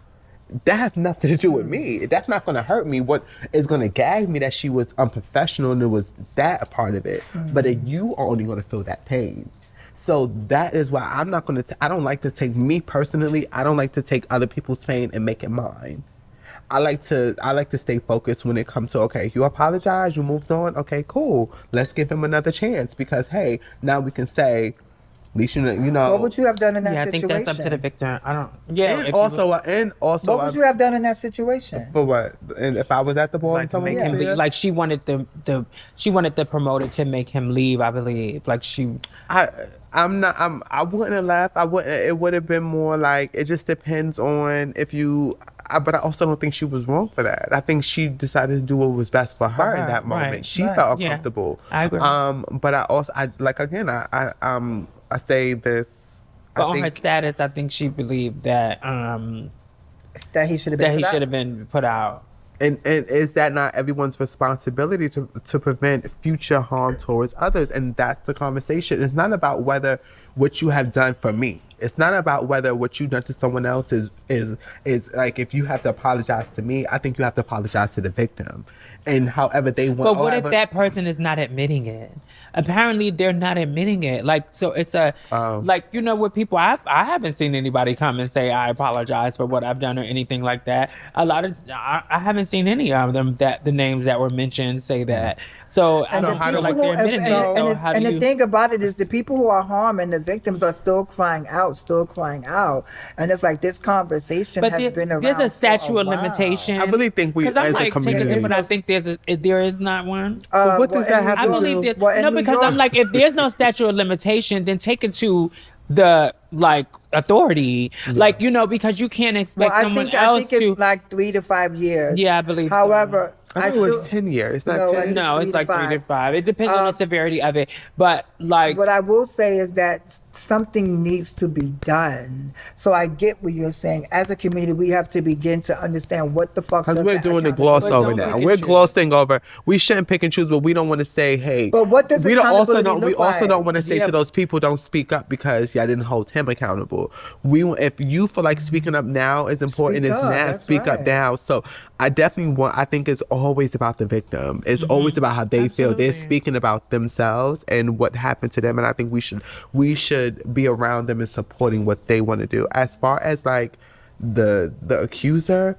that has nothing to do with me. That's not going to hurt me. What is going to gag me that she was unprofessional, and it was that a part of it. But you are only going to feel that pain. So that is why I'm not going to, I don't like to take, me personally, I don't like to take other people's pain and make it mine. I like to stay focused when it comes to, okay, you apologize, you moved on, okay, cool. Let's give him another chance, because, hey, now we can say, at least you know. What would you have done in that Yeah, I situation? think that's up to the victim. I don't. Yeah. And if also, What would you have done in that situation? for what? And if I was at the ball and like someone make was him there? leave. Like she wanted the promoter to make him leave. I believe. Like she. I wouldn't have left. It would have been more like, it just depends on if you, but I also don't think she was wrong for that. I think she decided to do what was best for her in that moment. right, She right. felt Yeah, uncomfortable. I agree. But I say this. But I on her think status, I think she believed that That he should have been. that he put out? should have been put out. And is that not everyone's responsibility to prevent future harm towards others? And that's the conversation. It's not about whether what you have done for me. It's not about whether what you've done to someone else is like, if you have to apologize to me, I think you have to apologize to the victim. And however they want. But what if that person is not admitting it? Apparently, they're not admitting it. Like, so it's a like, with people. I haven't seen anybody come and say I apologize for what I've done or anything like that. I haven't seen any of them that the names that were mentioned say that. So I don't feel like they're admitting it. So how do the you? thing about it is, the people who are harmed and the victims are still crying out, and it's like, this conversation But has been around. there's a statute for a of while. limitation. I really think we, Because I'm as a like, community. but I think there is not one. But what does that have I to believe do? there's Well, in no, New because York- I'm like, if there's no statute of limitation, then take it to the authority, because you can't expect Well, someone I else think it's to. like 3 to 5 years. Yeah, I believe so. However, I think it was 10 years. It's not No, 10. No, It's it's 3 like to 3 to 5. 5. It depends on the severity of it, but like. What I will say is that something needs to be done. So I get what you're saying. As a community, we have to begin to understand what the fuck. Because we're that doing the accountability- gloss over don't now. pick and We're choose. glossing over. We shouldn't pick and choose, but we don't want to say, hey. But what does we don't also accountability don't. We look also like? don't want to say Yeah. to those people, don't speak up because y'all didn't hold him accountable. If you feel like speaking up now is important, Speak is up, now. that's Speak up right. now. So I think it's always about the victim. It's always about how they feel. They're Absolutely. speaking about themselves and what happened to them, and I think we should be around them and supporting what they want to do. As far as like the accuser.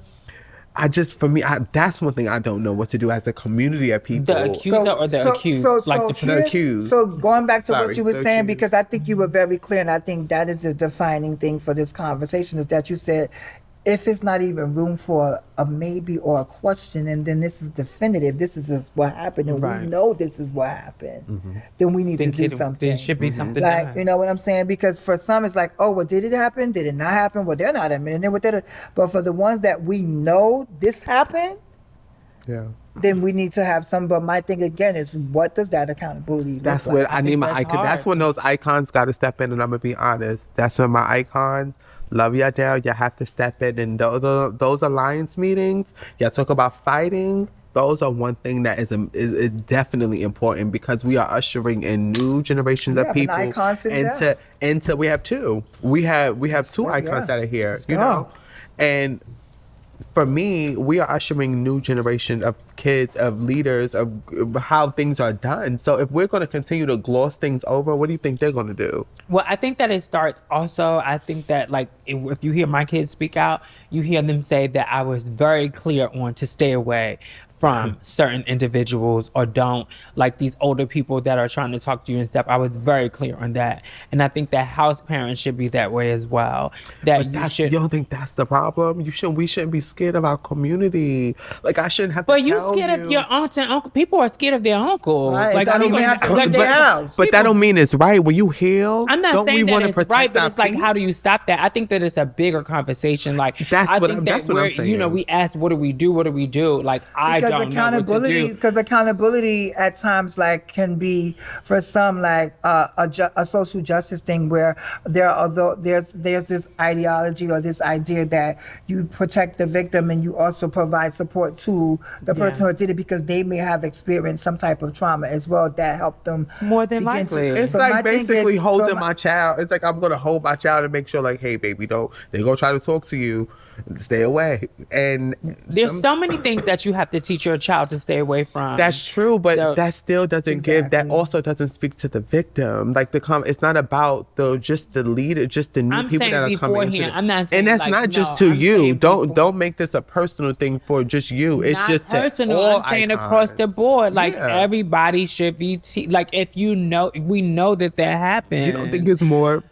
That's one thing I don't know what to do as a community of people. The accuser or the accused? Like the The accused. So going back to Sorry, what you were the saying, accused. because I think you were very clear, and I think that is the defining thing for this conversation, is that you said, if it's not even room for a maybe or a question, and then this is definitive, this is just what happened, and Right. we know this is what happened, then we need to do something. There should be something Like, done. you know what I'm saying? Because for some, it's like, oh, well, did it happen? Did it not happen? Well, they're not admitting it. What did it? But for the ones that we know this happened, Yeah. then we need to have some. But my thing again is, what does that accountability look That's like? what I need think my that's icon. hard. That's when those icons got to step in, and I'm gonna be honest. That's when my icons love y'all down. Y'all have to step in, and those alliance meetings. Y'all talk about fighting. Those are one thing that is definitely important because we are ushering in new generations We of have an people icon since that. into we have two. We have two Yeah. icons that are here. Let's You go. know, and for me, we are ushering new generation of kids, of leaders, of how things are done. So if we're going to continue to gloss things over, what do you think they're going to do? Well, I think that it starts also. I think that, like, if you hear my kids speak out, you hear them say that I was very clear on to stay away from certain individuals, or don't, like these older people that are trying to talk to you and stuff. I was very clear on that. And I think that house parents should be that way as well. That You don't think that's the problem? We shouldn't be scared of our community. Like, I shouldn't have to But you tell scared of your aunts and uncle. People are scared of their uncles. Right, Like, that I'm don't even gonna- have to leave their house. But that don't mean it's right. When you heal, I'm not don't we saying that want to it's protect right, but our it's like, peace? how do you stop that? I think that it's a bigger conversation. Like, That's I what think I'm- that that's what I'm we're, you know, saying. we ask, what do we do? What do we do? Like, I Because don't know what to do. because accountability at times, like, can be for some, like, a social justice thing, where there's this ideology or this idea that you protect the victim and you also provide support to the person Yeah. who did it, because they may have experienced some type of trauma as well that helped them More than begin to- likely. It's So my like thing basically is- so holding my- my child. It's like I'm gonna hold my child and make sure, like, hey, baby, don't they go try to talk to you, stay away. And There's so many things that you have to teach your child to stay away from. that's true, but So- that still doesn't give. That Exactly. also doesn't speak to the victim. Like it's not about just the leader, just the new I'm people saying that are coming into. beforehand. I'm not saying, and that's like, not no, just to I'm you. saying Don't before. make this a personal thing for just you. It's Not just personal. to all I'm saying icons. across the board. Like, Yeah. everybody should be like, if you know, we know that happens. You don't think it's more?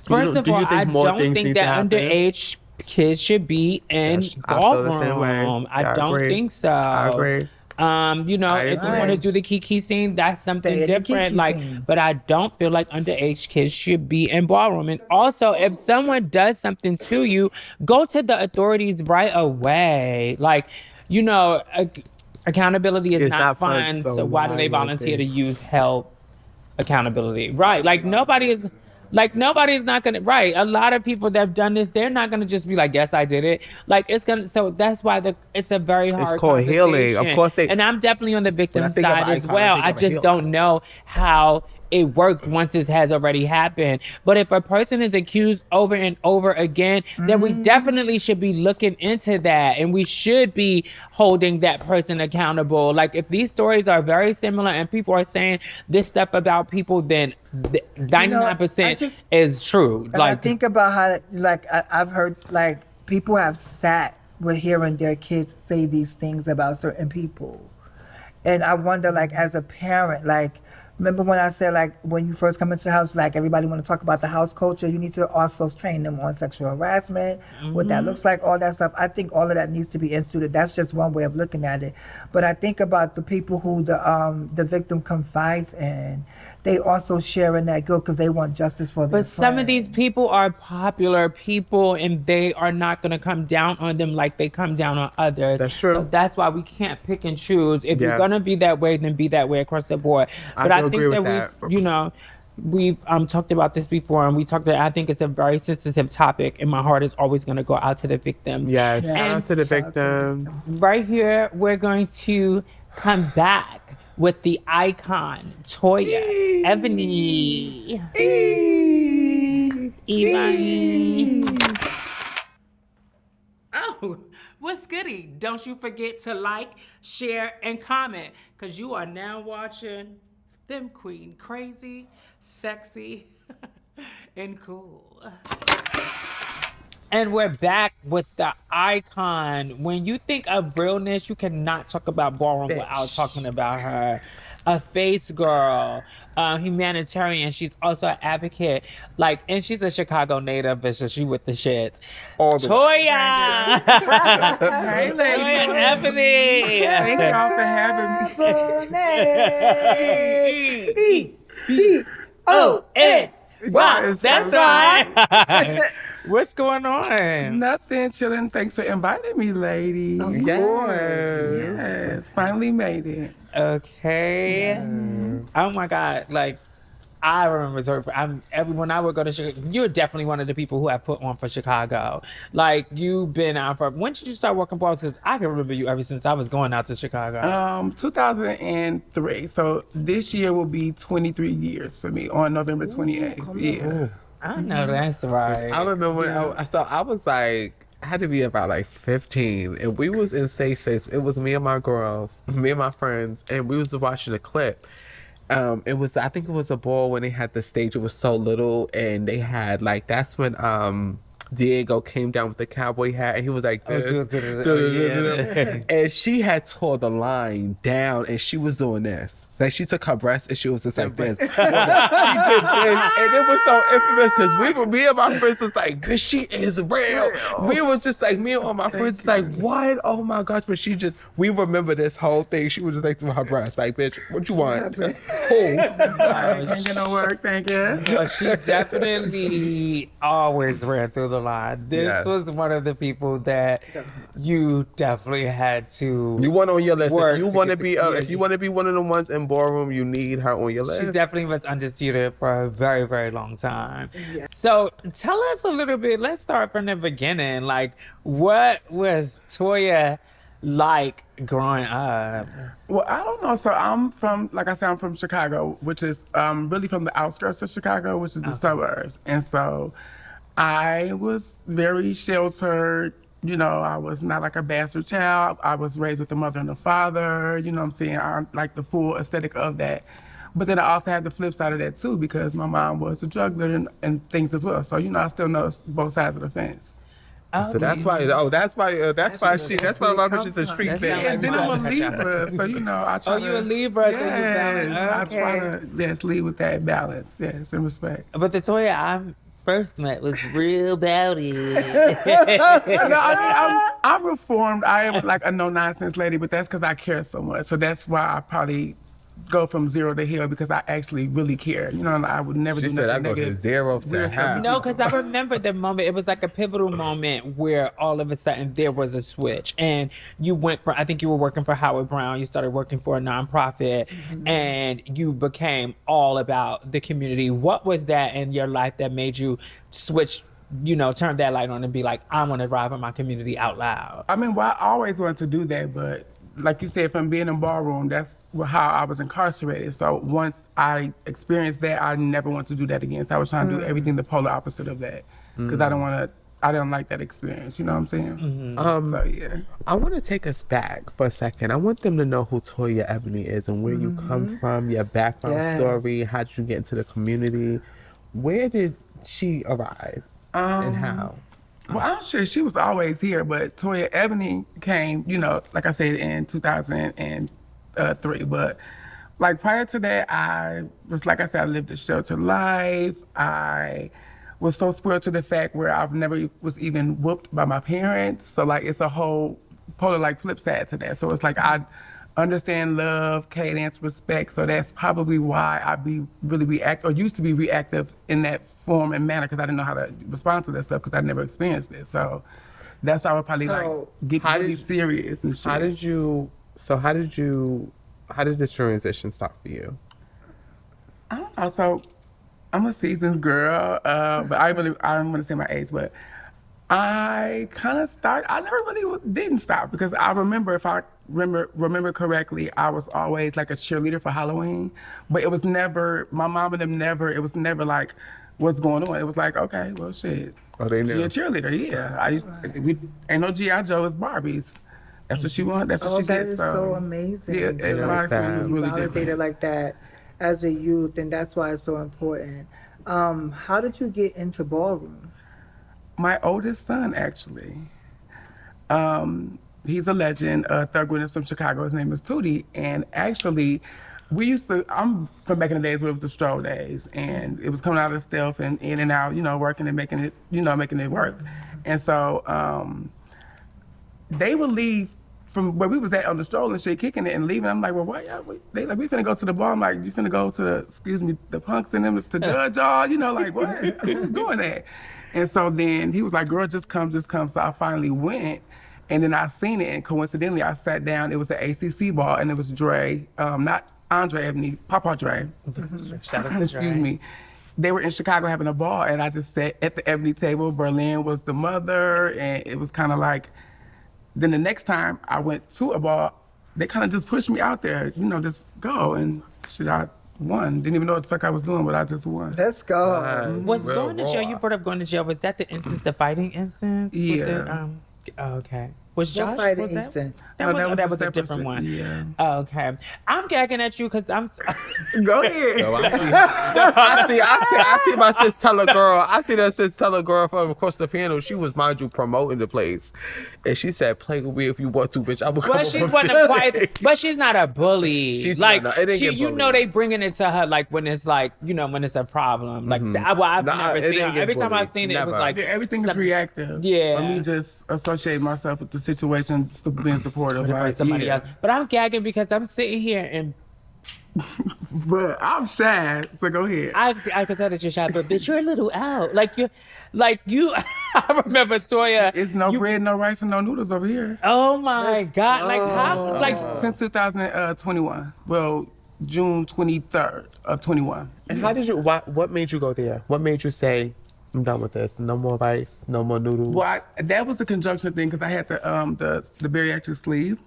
First of do all, you think I more don't things think need that to happen? underage kids should be in Yes, I feel the same way. ballroom. I Yeah, I don't agree. think so. I agree. You know, I if you want to agree. do the Kiki scene, that's something Stay in the different. Kiki Like, scene. but I don't feel like underage kids should be in ballroom. And also, if someone does something to you, go to the authorities right away. Like, you know, accountability is It's not not fun. fun, So why do they why would volunteer they? to use help accountability? Right? Like, nobody's not gonna, right, a lot of people that have done this, they're not gonna just be like, yes, I did it. Like, it's gonna, so that's why it's a very hard called healing. Of conversation. course and I'm definitely on the victim When I think of side an as icon, I well. think I of a just healer. don't know how it works once it has already happened. But if a person is accused over and over again, then we definitely should be looking into that, and we should be holding that person accountable. Like, if these stories are very similar and people are saying this stuff about people, then 99% I just- is true. And Like, I think about how, like, I've heard, like, people have sat with hearing their kids say these things about certain people. And I wonder, like, as a parent, like, remember when I said, like, when you first come into the house, like, everybody want to talk about the house culture, you need to also train them on sexual harassment, what that looks like, all that stuff. I think all of that needs to be instituted. That's just one way of looking at it. But I think about the people who the victim confides in. They also share in that guilt because they want justice for their but some of friend. these people are popular people, and they are not going to come down on them like they come down on others. That's true. So that's why we can't pick and choose. If you're Yes. going to be that way, then be that way across the board. But I do think agree with that that. we've talked about this before, and I think it's a very sensitive topic, and my heart is always going to go out to the victims. Yes. Yes. Shout out to the Shout out to the victims. Right here, we're going to come back with the icon, Toya Ebony. Ebony. Oh, what's goody? Don't you forget to like, share, and comment, because you are now watching Them Queen, crazy, sexy, and cool. And we're back with the icon. When you think of realness, you cannot talk about Ballroom without talking about her. A face girl, humanitarian. She's also an advocate. Like, and she's a Chicago native, and so she with the shits. All the way. Toya! Hey, Toya ladies. Ebony! Thank y'all for having me. E-E-O-N. Wow, Yes, that's right. What's going on? Nothing, chilling. Thanks for inviting me, lady. Of Yes. Yes, finally made it. Okay. Oh my God. Like, I remember when I would go to Chicago, you're definitely one of the people who have put on for Chicago. Like, you've been out for, when did you start working balls? Because I can remember you ever since I was going out to Chicago. 2003. So this year will be 23 years for me on November 28th. Yeah. I know that's right. I remember when I was like, I had to be about like 15, and we was in Safe Space. It was me and my girls, me and my friends, and we was watching a clip. It was, I think it was a ball when they had the stage. It was so little, and they had like, that's when Diego came down with the cowboy hat, and he was like this, and she had tore the line down, and she was doing this. Like, she took her breast and she was just like this. She did this, and it was so infamous because me and my friends was like, "This she is real." We was just like, me and all my friends was like, "What? Oh my gosh!" But we remember this whole thing. She was just like doing her breast, like, "Bitch, what you want?" Cool. Can't get no work, thank you. But she definitely always ran through the line. This was one of the people that you definitely had to. You want on your list. work If you to want to get be, the- if you want to be one of the ones in Ballroom, you need her on your list. She definitely was undisputed for a very, very long time. Yeah. So tell us a little bit. Let's start from the beginning. Like, what was Toya like growing up? Well, I don't know. So I'm from, like I said, I'm from Chicago, which is really from the outskirts of Chicago, which is the suburbs. And so I was very sheltered. You know, I was not like a bastard child. I was raised with a mother and a father. You know what I'm saying? I like the full aesthetic of that. But then I also had the flip side of that too, because my mom was a drug dealer and things as well. So, you know, I still know both sides of the fence. So that's why. Oh, that's why my bitch is a street That's bitch. not And then like I'm a you got to Libra, so you know, I try Oh, to. you a Libra, so you balance. I try Okay. to lead with that balance, yes, and respect. But the Toya I first met was real bowdy. I'm reformed. I am like a no nonsense lady, but that's because I care so much. So that's why I probably go from zero to hero, because I actually really care. You know, and I would never She do said nothing I go to negative. zero to Weird stuff. half. No, because I remember the moment. It was like a pivotal moment where all of a sudden there was a switch, and you went from, I think you were working for Howard Brown. You started working for a nonprofit, and you became all about the community. What was that in your life that made you switch? You know, turn that light on and be like, I want to drive in my community out loud. I mean, well, I always wanted to do that, but like you said, from being in Ballroom, that's how I was incarcerated. So once I experienced that, I never want to do that again. So I was trying to do everything the polar opposite of that, because I don't like that experience. You know what I'm saying? So yeah. I want to take us back for a second. I want them to know who Toya Ebony is and where you come from, your background Yes. story, how did you get into the community, where did she arrive, and how? Well, I'm sure she was always here, but Toya Ebony came, you know, like I said, in 2003. But like prior to that, I was, like I said, I lived a sheltered life. I was so spoiled to the fact where I've never was even whooped by my parents. So like it's a whole polar like flip side to that. So it's like I understand love, cadence, respect. So that's probably why I really react, or used to be reactive in that form and manner, because I didn't know how to respond to that stuff because I never experienced it. So that's how I would probably So, get how really did- serious and shit. How did this transition start for you? I don't know. So I'm a seasoned girl, but I don't want to say my age, but I kind of started. I never really didn't stop, because I remember, if I remember correctly, I was always like a cheerleader for Halloween, but it was never, my mom and them never. It was never like, what's going on? It was like, okay, well, shit. Oh, they She knew. a cheerleader, yeah. We ain't no G.I. Joe, it's Barbies. That's what she want. That's what Oh, she that gets. is so amazing. Yeah, to, and like, my experience was be really validated different. like that as a youth, and that's why it's so important. How did you get into ballroom? My oldest son, actually. He's a legend, third witness from Chicago. His name is Tootie. And actually, I'm from back in the days where it was the stroll days. And it was coming out of stealth and in and out, working and making it work. And so they would leave from where we was at on the stroll and shit, kicking it and leaving. I'm like, well, why y'all? They like, we finna go to the bar. I'm like, you finna go to the punks and them to judge y'all? Like, what? Who's doing that? And so then he was like, girl, just come. So I finally went. And then I seen it, and coincidentally, I sat down. It was an ACC ball, and it was Dre, not Andre Ebony, Papa Dre. Shout out to Dre. Excuse me. They were in Chicago having a ball, and I just sat at the Ebony table. Berlin was the mother, and it was kind of like. Then the next time I went to a ball, they kind of just pushed me out there, just go. And shit, I won. Didn't even know what the fuck I was doing, but I just won. Let's go. Was going to jail, you brought up going to jail, was that the instance, the fighting instance? Yeah. Okay. Was What Josh fighting was that? instance? That was a different one. Yeah. Okay. I'm gagging at you because I'm... Go ahead. Yo, I see my sis tell a girl. I see that sis tell a girl from across the piano. She was, mind you, promoting the place, and she said, "Play with me if you want to, bitch. I will come." But she wasn't quite. But she's not a bully. She's like not, no, it didn't get bullied. they bringing it to her like when it's like when it's a problem. Like I've never seen her. Every time I've seen it, it was like everything is reactive. Yeah. For me, just associate myself with the situation, being supportive. Like, somebody else. But I'm gagging because I'm sitting here and But I'm shy, so go ahead. I could tell that you're shy, but bitch, you're a little out. Like you. I remember Toya. It's no bread, no rice, and no noodles over here. Oh my God! Like how? Like Since 2021. Well, June 23rd of 21. And how did you? What made you go there? What made you say, "I'm done with this. No more rice, no more noodles"? Well, that was a conjunction thing because I had the bariatric sleeve.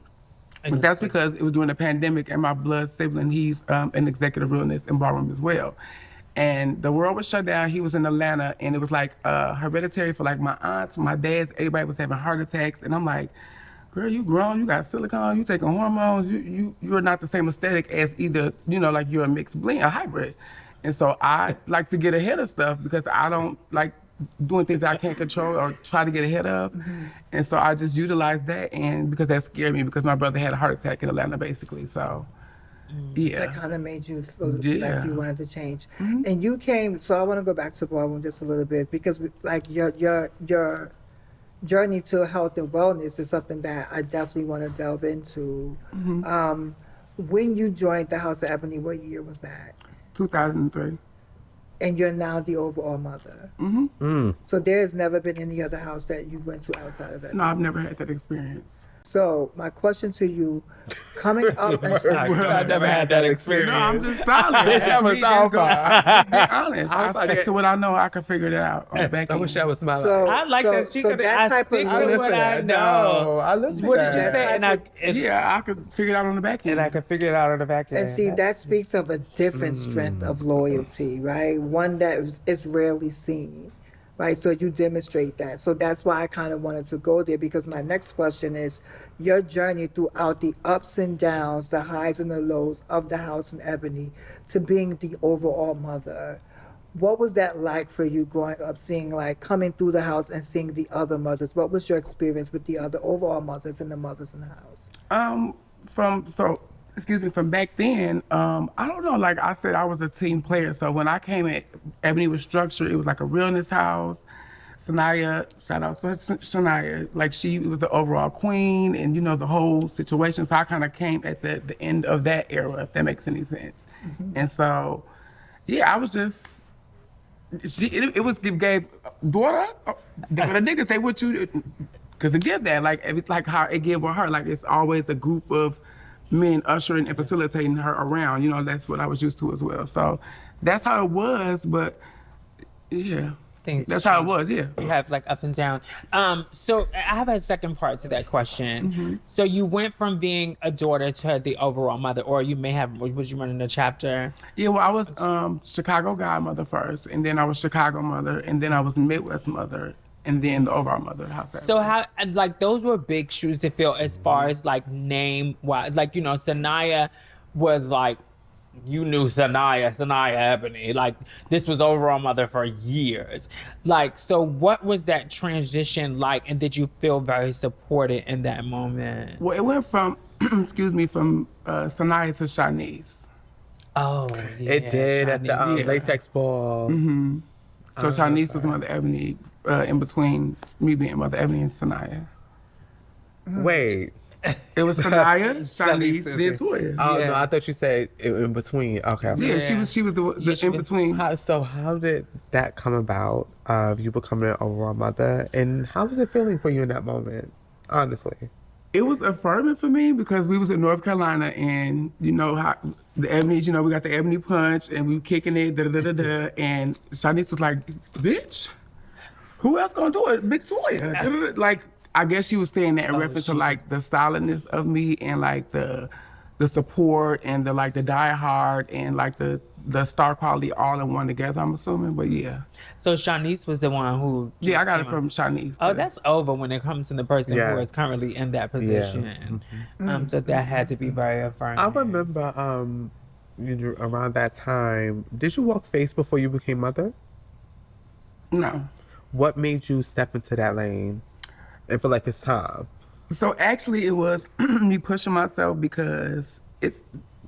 But that's because it was during the pandemic, and my blood sibling, he's an executive realness in Ballroom as well. And the world was shut down. He was in Atlanta, and it was like hereditary for like my aunts, my dads. Everybody was having heart attacks, and I'm like, girl, you grown, you got silicone, you taking hormones, you're not the same aesthetic as either, like you're a mixed blend, a hybrid. And so I like to get ahead of stuff because I don't like doing things that I can't control or try to get ahead of. Mm-hmm. And so I just utilized that, and because that scared me because my brother had a heart attack in Atlanta, basically. So, yeah. That kind of made you feel like you wanted to change. Mm-hmm. And you came, so I want to go back to Ballroom just a little bit because like your journey to health and wellness is something that I definitely want to delve into. Mm-hmm. When you joined the House of Ebony, what year was that? 2003. And you're now the overall mother. Mm-hmm. So there's never been any other house that you went to outside of it? No, I've never had that experience. So my question to you, coming up and I never had that experience. No, I'm just solid. Bitch, that was so far. Just be honest. I stick to what I know. I can figure it out on the back I end. wish I was smiling. So, I like that. She could. that type stick of to what I know. I live for What did you that. say? Yeah, I could figure it out on the back end. And I could figure it out on the back end. And see, that speaks of a different strength of loyalty, right? One that is rarely seen, right? So you demonstrate that. So that's why I kind of wanted to go there, because my next question is your journey throughout the ups and downs, the highs and the lows of the House in Ebony to being the overall mother. What was that like for you growing up, seeing like coming through the house and seeing the other mothers? What was your experience with the other overall mothers and the mothers in the house? From back then, I don't know, like I said, I was a team player. So when I came at Ebony was structured, it was like a realness house. Sanaya, shout out to Sanaya, like she was the overall queen and the whole situation. So I kind of came at the end of that era, if that makes any sense. Mm-hmm. And so, yeah, I was just, it gave daughter, the niggas, they would you, because to give that, like how it gave with her, like it's always a group of men ushering and facilitating her around. That's what I was used to as well. So that's how it was, but yeah. That's how it was, yeah. You have like ups and downs. So I have a second part to that question. Mm-hmm. So you went from being a daughter to the overall mother, or you may have, was you running a chapter? Yeah, well, I was Chicago godmother first, and then I was Chicago mother, and then I was Midwest mother, and then the overall mother of the house. So how, like, those were big shoes to fill as far as like name wise, like, Sanaya was like you knew Sanaya Ebony. Like, this was Overall Mother for years. Like, so what was that transition like? And did you feel very supported in that moment? Well, it went from, excuse me, from Sanaya to Shanice. Oh, yeah. It did at the Shanice. Yeah. latex ball. So Shanice was Mother Ebony in between me being Mother Ebony and Sanaya. Wait. It was Sanaya, Shanice, then Toya. Oh Yeah. no, I thought you said in between. Okay. Yeah, she was the in between. How did that come about of you becoming an overall mother, and how was it feeling for you in that moment? Honestly. It was affirming for me because we was in North Carolina and you know how the Ebony's, you know, we got the Ebony punch and we were kicking it, and Shanice was like, bitch, who else gonna do it? Big Toya. Like, I guess she was saying that in reference to like the solidness of me and like the support and the like the die hard and like the star quality all in one together, I'm assuming. But yeah. So Shanice was the one who. Yeah, I got it came from up- Shanice. Oh, that's over when it comes to the person Yeah. who is currently in that position. So that had to be very affirming. I remember around that time, did you walk face before you became mother? No. What made you step into that lane and feel like it's time? So actually, it was me pushing myself because it's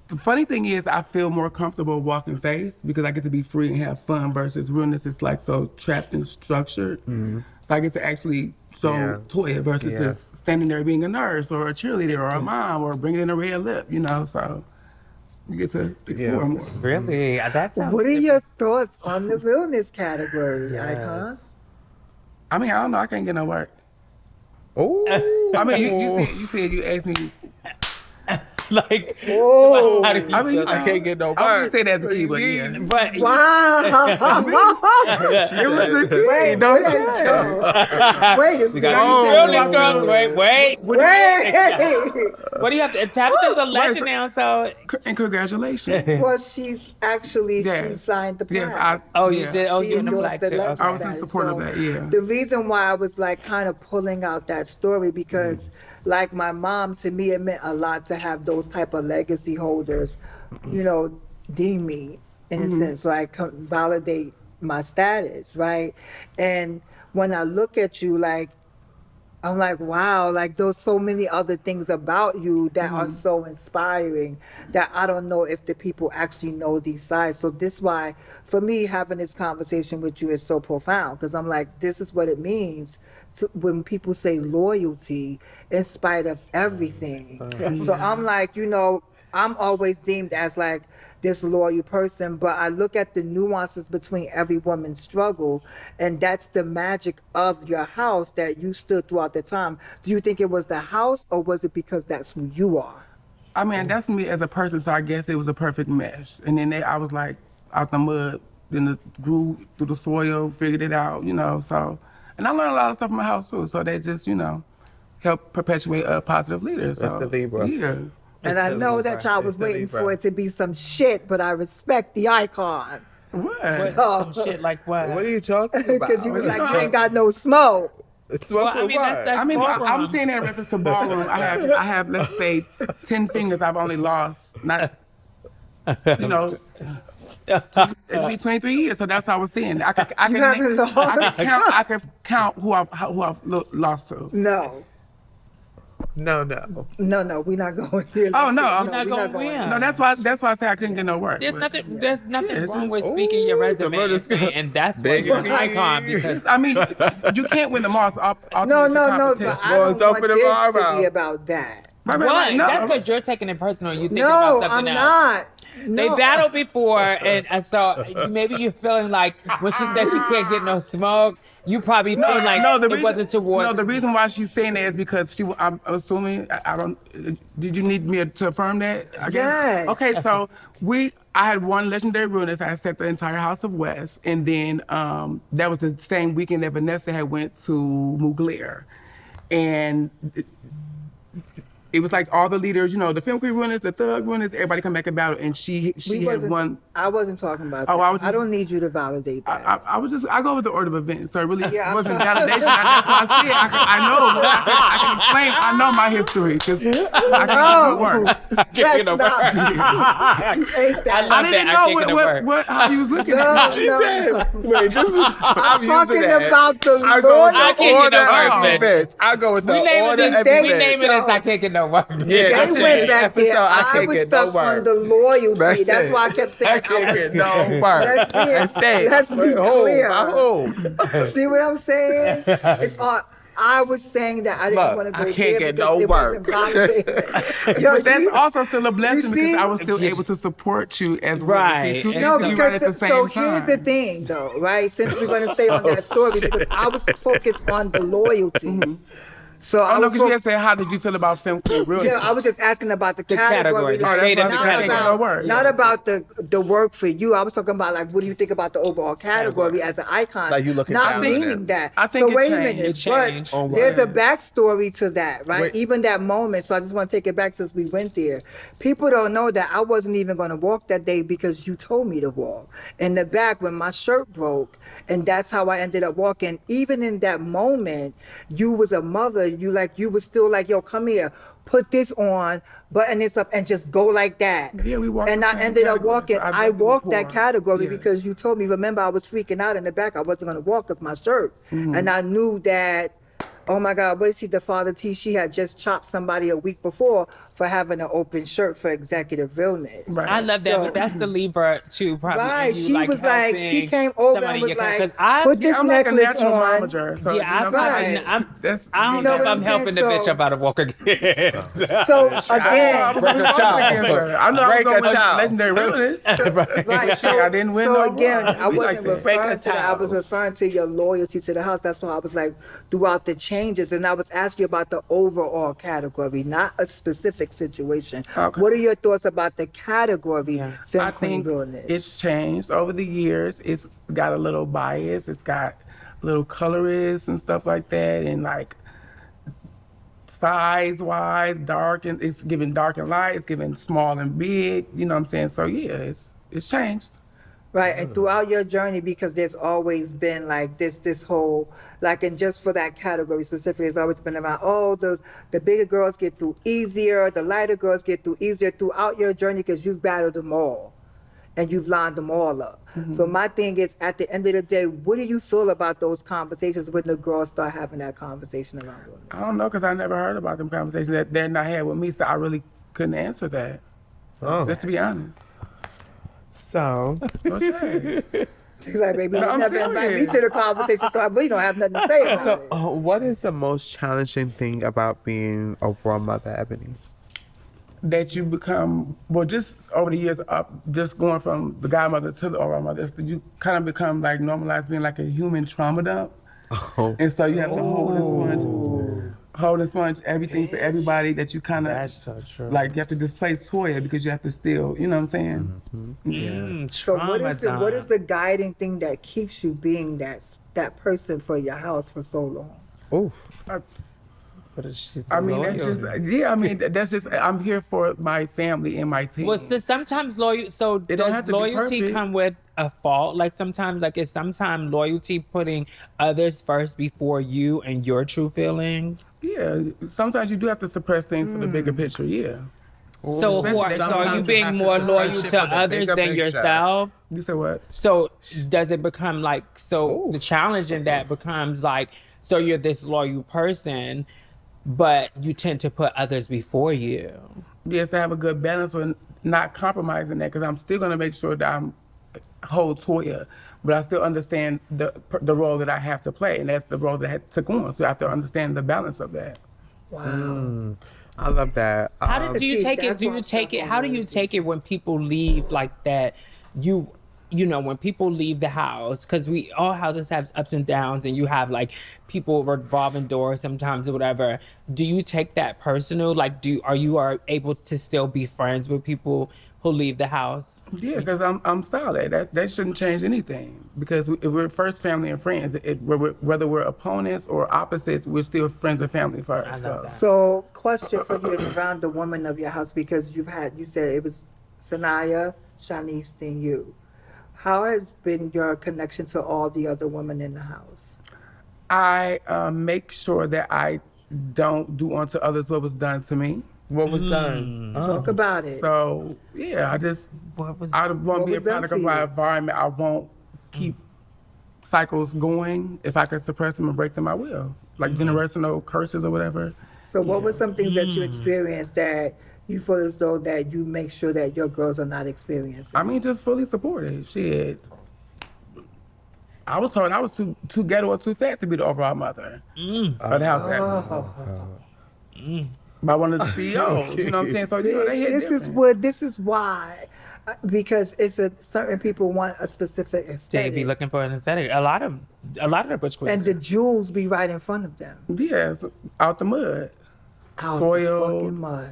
the funny thing is I feel more comfortable walking face because I get to be free and have fun versus realness is like so trapped and structured. So I get to actually show Toya versus just standing there being a nurse or a cheerleader or a mom or bringing in a red lip, you know. So you get to explore more. Really? That sounds. What are your thoughts on the realness category, Icon? I mean, I don't know. I can't get no work. Oh, I mean, you said you asked me. Like, Oh. how do you I mean, feel? I can't get no I work. would say that as a key, but yeah. But Wow. It was a key. Wait, Don't wait, say. wait, we got realness girls. Wait. wait. What do you have to? Tabitha's a legend now, so. And congratulations. Well, she's actually, she Yes. signed the plan. Yes, Oh, yeah. you did. Oh, She you in the endorsed black the too. legend I was in status. support of that, yeah. The reason why I was like kind of pulling out that story because like my mom, to me, it meant a lot to have those type of legacy holders, you know, deem me in a sense, so I can validate my status, right? And when I look at you, like, I'm like, wow, like there's so many other things about you that are so inspiring that I don't know if the people actually know these sides. So this why, for me, having this conversation with you is so profound because I'm like, this is what it means to, when people say loyalty in spite of everything. So I'm like, you know, I'm always deemed as like this loyal person, but I look at the nuances between every woman's struggle, and that's the magic of your house that you stood throughout the time. Do you think it was the house, or was it because that's who you are? I mean, that's me as a person, so I guess it was a perfect mesh. And then I was like out the mud, then it grew through the soil, figured it out, you know, so. And I learned a lot of stuff from my house too, so they just, you know, help perpetuate a positive leader. So, That's the Libra. Yeah. And I know that y'all was waiting for it to be some shit, but I respect the icon. What? Some shit like what? What are you talking about? Because you was like, you ain't got no smoke. Well, I mean, that's I mean, Ballroom. I'm saying that in reference to ballroom. I have, let's say, 10 fingers I've only lost, not, you know, it'll be 23 years, so that's how I was saying. I haven't lost? I could count who I've lost to. No. No. No, we're not going here. Oh, no, I'm not going win. No, that's why I say I couldn't get no work. There's but- nothing. There's nothing it's wrong just- with speaking your resume the and, saying, and that's why Big you're an P. icon because I mean, you can't win them all. So No, but I Well, it's don't want open this to tomorrow. be about that. what? No, That's because you're taking it personal. And you thinking No, about I'm something else. not. They No. battled before, and so maybe you're feeling like when she said she can't get no smoke, you probably feel like it wasn't towards. No, the reason why she's saying that is because I'm assuming, I don't, did you need me to affirm that? I guess? Yes. Okay, so I had one legendary realness. I set the entire House of West, and then that was the same weekend that Vanessa had went to Mugler. And it was like all the leaders, the film crew runners, the thug runners, everybody come back and battle, and she had won. I wasn't talking about that. Oh, I don't need you to validate that. I go with the order of events, so it really Yeah, wasn't validation. That's why I said I know, but I can explain. I know my history because I can work. That's not. You ain't that. I didn't know how he was looking at me. Wait, this is, I'm talking about the I go with I the can't get no order work, of events. I go with the We naming order this. of We events. naming this. I can't get no work. Yeah, They that's went it. back there. Episode, I I can't was get no stuck on work. the loyalty. That's it. why I kept saying I can't get no work. Let's be clear. I hope. See what I'm saying? It's all. I was saying that I didn't Look, want to go I can't there get because no it wasn't work. validated. Yo, But that's you- also still a blessing because see? I was still able to support you as well. Right. See, two things No, can be because right at the same so time. here's the thing, though, right? Since we're going to stay on that story, because I was focused on the loyalty. So I Oh, no, was because you had said, how did you feel about film crew? Really? yeah, I was just asking about the category. category. The like, state of the not category. about, not about the work for you. I was talking about like, what do you think about the overall category as an icon? Like you looking not down meaning on it. that. I think so it wait a changed. minute, It changed. but Oh, there's a right. backstory to that, right? Wait. Even that moment. So I just want to take it back since we went there. People don't know that I wasn't even going to walk that day because you told me to walk. In the back when my shirt broke, and that's how I ended up walking. Even in that moment, you was a mother. You was still like, yo, come here, put this on, button this up, and just go like that. Yeah, we walked And the I same ended up category, walking. so I've I done it walked that before. category Yes. because you told me. Remember, I was freaking out in the back. I wasn't going to walk because my shirt. And I knew that, oh my God, what is he, the father T? She had just chopped somebody a week before for having an open shirt for executive realness. Right. I love that, So- but that's the lever too. Probably. Right, in you, she was like, she helping came over somebody and was in your like, because I, put this I'm like a necklace natural on. momager. So, yeah, you know, I don't know what if I'm I'm helping saying? the bitch So- up out of walk again. So I again, Break a child. I know I was Break going a with child. legendary realness. right, so, I didn't win so no again, war. I We like wasn't that. Break a referring to that. I was towel. referring to your loyalty to the house. That's why I was like, throughout the changes, and I was asking you about the overall category, not a specific situation. Okay. What are your thoughts about the category? Yeah. Film I Queen think Realness? it's changed over the years. It's got a little bias. It's got little colorists and stuff like that, and like size-wise, dark and it's giving dark and light. It's giving small and big. You know what I'm saying? So yeah, it's changed. Right, and throughout your journey, because there's always been like this whole, like, and just for that category specifically, it's always been about, oh, the bigger girls get through easier, the lighter girls get through easier throughout your journey because you've battled them all and you've lined them all up. So my thing is, at the end of the day, what do you feel about those conversations when the girls start having that conversation around them? I don't know because I never heard about them conversations that they're not had with me, so I really couldn't answer that. Just to be honest. So, No shade. She's like, baby, you I'm never invite me serious. to the conversation, so I really don't have nothing to say about it. what is the most challenging thing about being a raw mother, Ebony? That you become, well, just over the years up, just going from the godmother to the oral mother, that you kind of become like normalized being like a human trauma dump. Oh. And so you have to hold and sponge everything for everybody that you kind of, That's so true. like you have to displace Toya because you have to still, you know what I'm saying? So what is the guiding thing that keeps you being that person for your house for so long? Oof. I mean, that's just, yeah, I mean, that's just, I'm here for my family and my team. Well, so sometimes loyalty. So It don't have does to be loyalty perfect. come with a fault? Like sometimes, like is sometimes loyalty putting others first before you and your true feelings? Yeah, sometimes you do have to suppress things for the bigger picture, yeah. So, especially so are you sometimes you being have to more loyal suppress it to for the others bigger than picture. yourself? You say what? So does it become like, so the challenge in that becomes like, so you're this loyal person, but you tend to put others before you. Yes, I have a good balance with not compromising that because I'm still going to make sure that I'm hold Toya, but I still understand the role that I have to play, and that's the role that I took on. So I have to understand the balance of that. Wow. I love that. How do you See, take it? that's Do why you I'm take stuck it? on How do you loyalty. take it when people leave like that? You know, when people leave the house, because all houses have ups and downs, and you have like people revolving doors sometimes or whatever. Do you take that personal? Like, are you able to still be friends with people who leave the house? Yeah, because I'm solid. That shouldn't change anything. Because we're first family and friends. Whether we're opponents or opposites, we're still friends and family first. I love that. So, question for you around the women of your house, because you said it was Sanaya, Shanice, then you. How has been your connection to all the other women in the house? I make sure that I don't do unto others what was done to me. What was done? Talk about it. So yeah, I just What was I won't what be a was done product to of my you? environment. I won't keep cycles going. If I can suppress them and break them, I will. Like generational curses or whatever. So, what were some things that you experienced that you feel as though that you make sure that your girls are not experiencing? I mean, just fully supported. Shit. I was told I was too ghetto or too fat to be the overall mother of the house. By one of the CEOs, you know what I'm saying? So you know, they hit This is why, because it's a certain people want a specific they be aesthetic, looking for an aesthetic? A lot of the butch queens. and the jewels be right in front of them. Yes, out the mud, Out Soil. the fucking mud.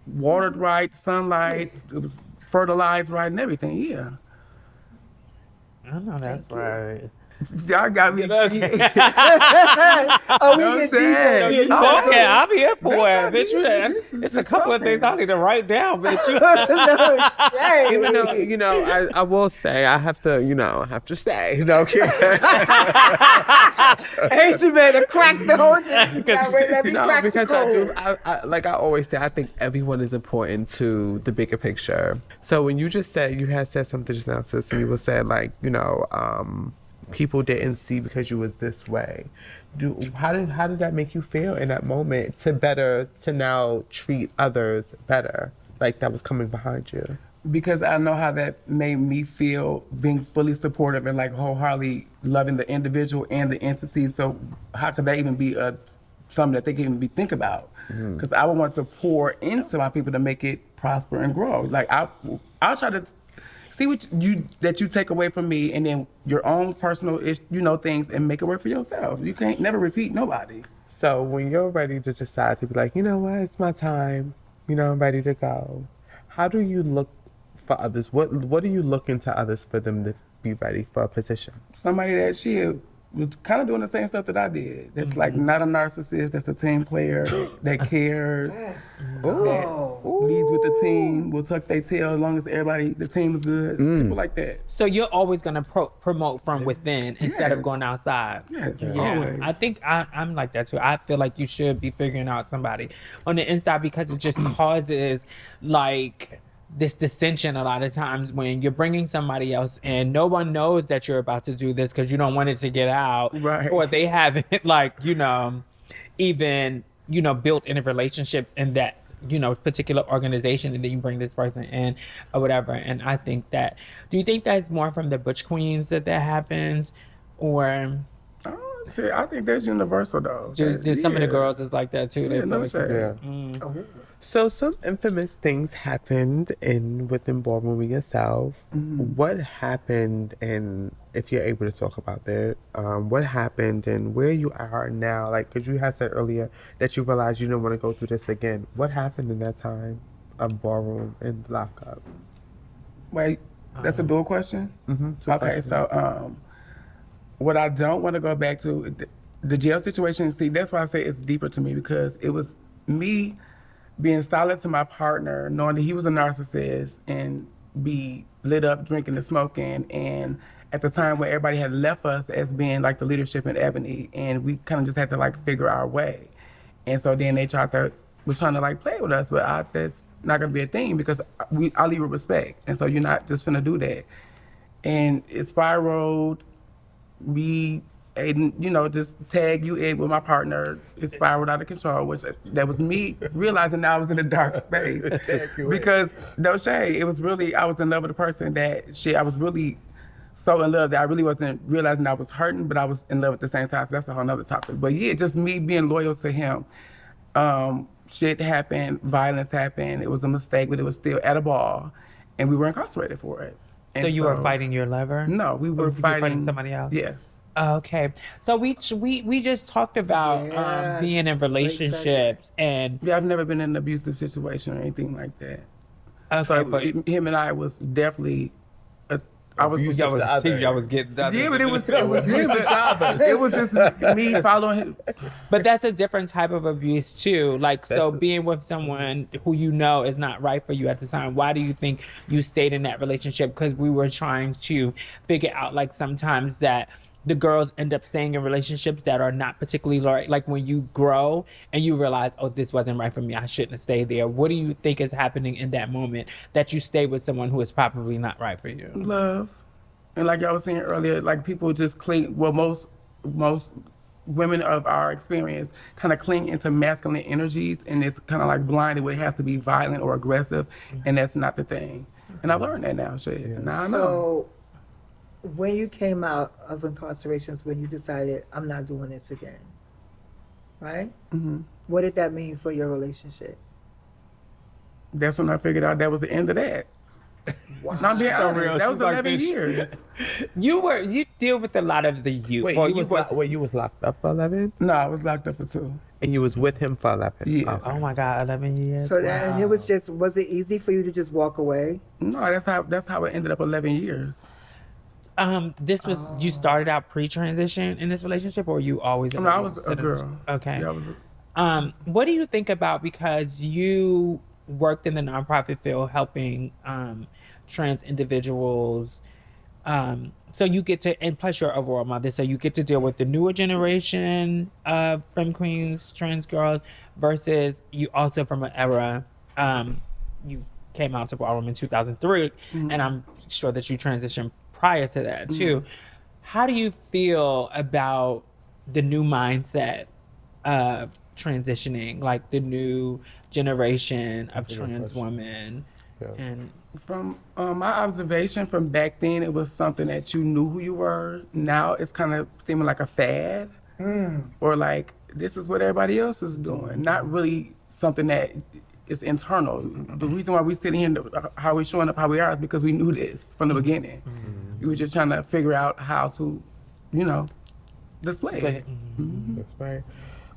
watered right, sunlight, it was fertilized right and everything. Yeah, I know that's right. y'all got me. Oh, we No get shade. deeper. You talking? I'm here for it, That's bitch. not- It's a couple of things I need to write down, bitch. No shade. Even though, I will say I have to, stay. Okay. Asian man to crack the whole thing. Let me No, crack the because code. like I always say, I think everyone is important to the bigger picture. So when you had said something just now, sis, and you were saying like, people didn't see because you was this way. How did that make you feel in that moment to now treat others better, like that was coming behind you? Because I know how that made me feel, being fully supportive and like wholeheartedly loving the individual and the entity. So how could that even be something that they can even think about? Because I would want to pour into my people to make it prosper and grow. Like I'll try to see what you take away from me, and then your own personal things, and make it work for yourself. You can't never repeat nobody. So when you're ready to decide to be like, you know what, it's my time, I'm ready to go. How do you look for others? What do you look into others for them to be ready for a position? Somebody that was kind of doing the same stuff that I did. That's like not a narcissist. That's a team player that cares. That leads with the team. Will tuck their tail as long as the team is good. People like that. So you're always gonna promote from within instead of Yes. going outside. Yes, Yeah, always. I think I'm like that too. I feel like you should be figuring out somebody on the inside, because it just causes like this dissension a lot of times when you're bringing somebody else and no one knows that you're about to do this because you don't want it to get out, Right. or they haven't even built any relationships in that particular organization, and then you bring this person in or whatever. And I think that, do you think that's more from the butch queens that happens, or Oh, shit, I think that's universal though. do some of the girls is like that too? They Yeah, feel no like shade. So some infamous things happened within Ballroom with yourself. What happened, and if you're able to talk about that, what happened and where you are now? Like, because you had said earlier that you realized you didn't want to go through this again. What happened in that time of Ballroom and lockup? Wait, that's a dual question? Okay, so what I don't want to go back to, the jail situation, see, that's why I say it's deeper to me, because it was me being solid to my partner, knowing that he was a narcissist and be lit up drinking and smoking, and at the time when everybody had left us as being like the leadership in Ebony, and we kind of just had to like figure our way. And so then they was trying to like play with us, but that's not gonna be a thing, because I leave with respect, and so you're not just gonna do that. And it spiraled. Just tag you in with my partner. It spiraled out of control, which that was me realizing that I was in a dark space. Because no shade, it was really, I was in love with a person that I was really so in love that I really wasn't realizing I was hurting, but I was in love at the same time. So that's a whole nother topic. But yeah, just me being loyal to him. Shit happened, violence happened. It was a mistake, but it was still at a ball, and we were incarcerated for it. And so you were fighting your lover? No, we Or were you fighting somebody else. Yes. Okay, so we just talked about Yes. being in relationships, and Yeah, I've never been in an abusive situation or anything like that. Okay, So but him and I was definitely. I was. y'all was getting that. Yeah, but it was him. It was just me following him. But that's a different type of abuse too. Like, so being with someone who you know is not right for you at the time, why do you think you stayed in that relationship? Because we were trying to figure out, like, sometimes that the girls end up staying in relationships that are not particularly right. Like when you grow and you realize, oh, this wasn't right for me, I shouldn't have stayed there. What do you think is happening in that moment that you stay with someone who is probably not right for you? Love. And like I was saying earlier, like people just cling. Well, most women of our experience kind of cling into masculine energies, and it's kind of like blinded where it has to be violent or aggressive, and that's not the thing. And I learned that now. Shit. Now I know. So, when you came out of incarcerations, when you decided, I'm not doing this again, right? Mm-hmm. What did that mean for your relationship? That's when I figured out that was the end of that. Wow. Not being So honest, real. that She's was like 11 this. years. You deal with a lot of the youth. Wait, Well, you was locked up for 11, No, I was locked up for 2. and you was with him for 11. Yeah. Okay. Oh my God, 11 years. So that, and it was just, was it easy for you to just walk away? No, that's how it ended up 11 years. This was you started out pre-transition in this relationship, or you always? No, I was a girl. Okay. Yeah, I was What do you think about, because you worked in the nonprofit field helping trans individuals, so you get to, and plus you're overall mother, so you get to deal with the newer generation of femme queens, trans girls, versus you also from an era, you came out to Ballroom in 2003, and I'm sure that you transitioned prior to that too. How do you feel about the new mindset of transitioning, like the new generation of trans women? And From my observation from back then, it was something that you knew who you were. Now it's kind of seeming like a fad, or like this is what everybody else is doing. Not really something that is internal. The reason why we sitting here, how we showing up, how we are, is because we knew this from the beginning. We were just trying to figure out how to, display it. That's right.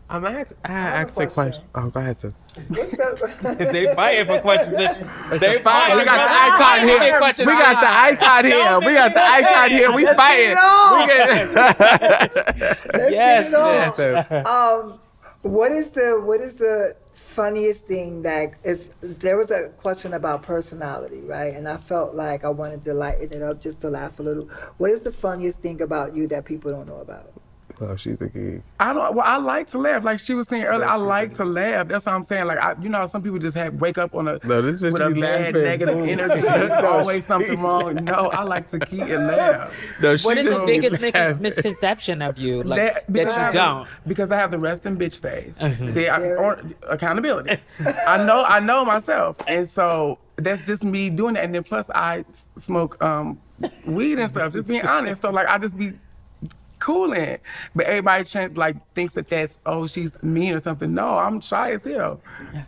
I asked a question. Oh, go ahead, sis. they fighting for questions. They fighting. We got the icon here. We got the icon here. We got the icon here. We fighting. Yes. Yes, sis. What is the funniest thing that, if there was a question about personality, right? And I felt like I wanted to lighten it up just to laugh a little. What is the funniest thing about you that people don't know about? Oh, she's a geek. I like to laugh. Like she was saying earlier, I like to laugh. That's what I'm saying. Like, how some people just wake up on with a bad negative energy. There's always something wrong. No, I like to keep and laugh. No, What is the just biggest laughing. misconception of you, like, Because that you don't? Because I have the resting bitch face. See, or accountability. I know myself, and so that's just me doing that. And then plus I smoke weed and stuff. Just being honest. So like I just be cooling, but everybody thinks that that's, oh, she's mean or something. No, I'm shy as hell.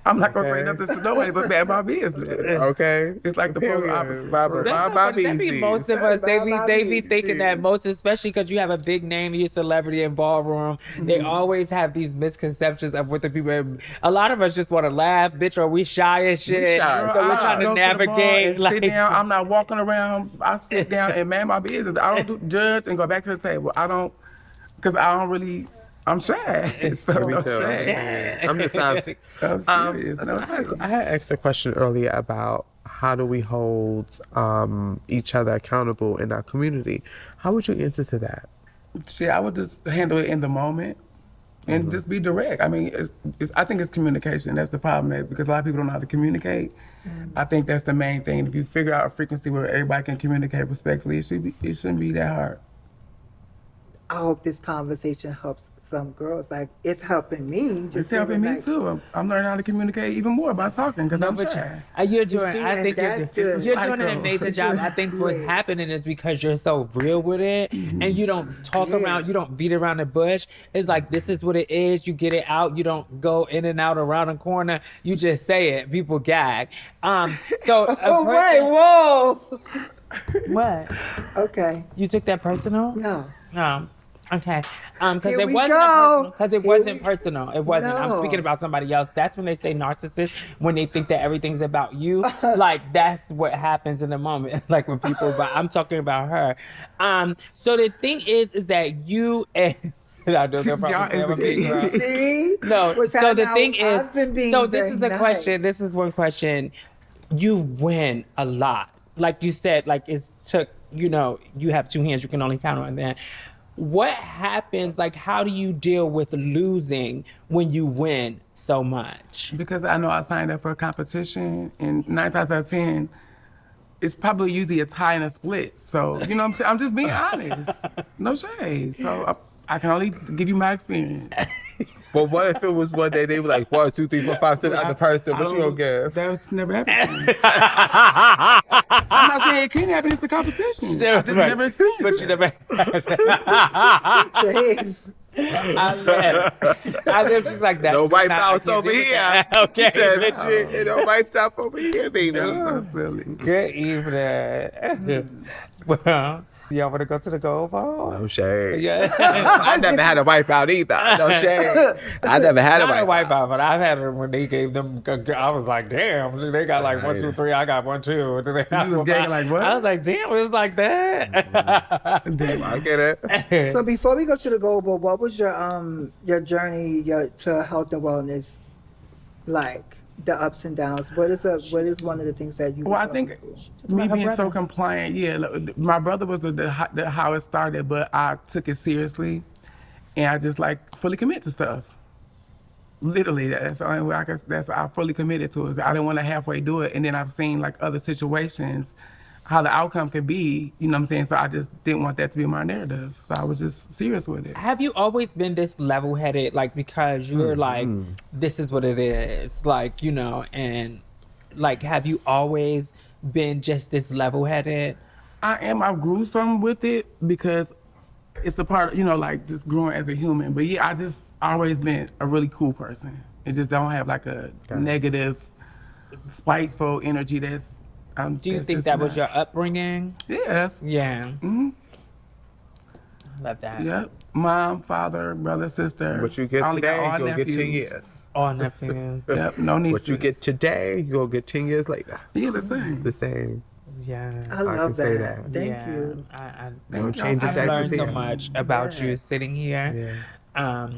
I'm not gonna say nothing to nobody but bad my business. Okay. It's like the polar opposite. That be most of us. They be thinking that most, especially because you have a big name, you're a celebrity in Ballroom. They always have these misconceptions of what the people. A lot of us just want to laugh, bitch, or we shy as shit. shy. So we're trying to navigate. Sit down. I'm not walking around. I sit down and man my business. I don't do judge and go back to the table. I don't, because I don't really. I'm shy. So no shade. I'm just asking. I'm serious. No shade. I had asked a question earlier about how do we hold each other accountable in our community. How would you answer to that? See, I would just handle it in the moment and just be direct. I mean, I think it's communication. That's the problem, because a lot of people don't know how to communicate. I think that's the main thing. If you figure out a frequency where everybody can communicate respectfully, it shouldn't be that hard. I hope this conversation helps some girls. Like, it's helping me. It's helping me too. I'm learning how to communicate even more by talking, because I'm shy. You're doing. see, I think and that's you're good. doing an amazing job. I think what's happening is because you're so real with it, and you don't talk around. You don't beat around the bush. It's like, this is what it is. You get it out. You don't go in and out around a corner. You just say it. People gag. So. Wait, whoa. What? Okay. You took that personal? No. No. Okay. Because Here it we wasn't go. personal. Because it Here wasn't we- personal. It wasn't. I'm No. speaking about somebody else. That's when they say narcissist, when they think that everything's about you. Like that's what happens in the moment. Like when people, but I'm talking about her. So the thing is that you and I know they're Y'all probably saying I'm a is a big girl. See? No. What's So the happening? thing is, I've been being so this very is a nice. question. This is one question. You win a lot. Like you said, like it took, you have two hands, you can only count on that. What happens, like how do you deal with losing when you win so much? Because I know I signed up for a competition, and 9 times out of 10, it's probably usually a tie and a split. So, you know what I'm saying? I'm just being honest. No shade. So I can only give you my experience. But what if it was one day they were like 1, 2, 3, 4, 5 to the other person? I What you don't- gonna give? That's never happened to me. I'm not saying it can't happen. It's a competition. I just Right. never experienced But it. you never. Jeez. I live just like that. No Just wipe not- I outs can't over deal with here. that. Okay. She said, bitch. "It don't wipes out over here, baby." That's so silly. Good evening. Well, y'all want to go to the gold ball? No shade. Yeah. I never had a wipe out either. No shade. I never had a Not a wipe out. wipeout, but I've had it when they gave them. I was like, damn, they got like 1, 2, 3. I got 1, 2. You was gagging like, what? I was like, damn, it's like that. Damn, I get it. So before we go to the goal ball, what was your journey to health and wellness like? The ups and downs. What is one of the things that you? Well, I think me being so compliant, yeah. My brother was the how it started, but I took it seriously, and I just like fully commit to stuff. Literally, that's the only way I fully committed to it. I didn't want to halfway do it, and then I've seen like other situations, how the outcome could be. You know what I'm saying? So I just didn't want that to be my narrative. So I was just serious with it. Have you always been this level-headed, like, because you're like, this is what it is, like, and like, have you always been just this level-headed? I am. I grew some with it because it's a part of, like just growing as a human. But yeah, I just always been a really cool person. It just don't have like a negative, spiteful energy that's. Do you think that was your upbringing? Yes. Yeah. Mm-hmm. I love that. Yep. Mom, father, brother, sister. What you get I only got today, all you'll get 10 nephews. years. All nephews. Yep. No need. What you get today, you'll get 10 years later. Yeah, the same. The same. Yeah. I can love say that. that. Thank Yeah. you. No change of I've diapers learned so here. much about you Yes. sitting here. Yeah.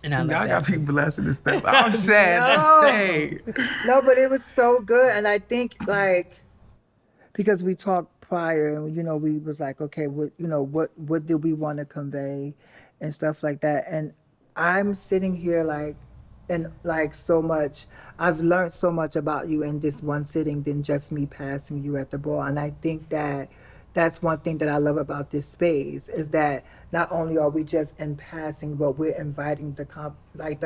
And I love Y'all that. got people blushing and stuff. I'm sad. No. That's shade. No, but it was so good, and I think like because we talked prior, and we was like, okay, what do we want to convey, and stuff like that, and I'm sitting here like, and like so much. I've learned so much about you in this one sitting than just me passing you at the bar, and I think that. That's one thing that I love about this space is that not only are we just in passing, but we're inviting the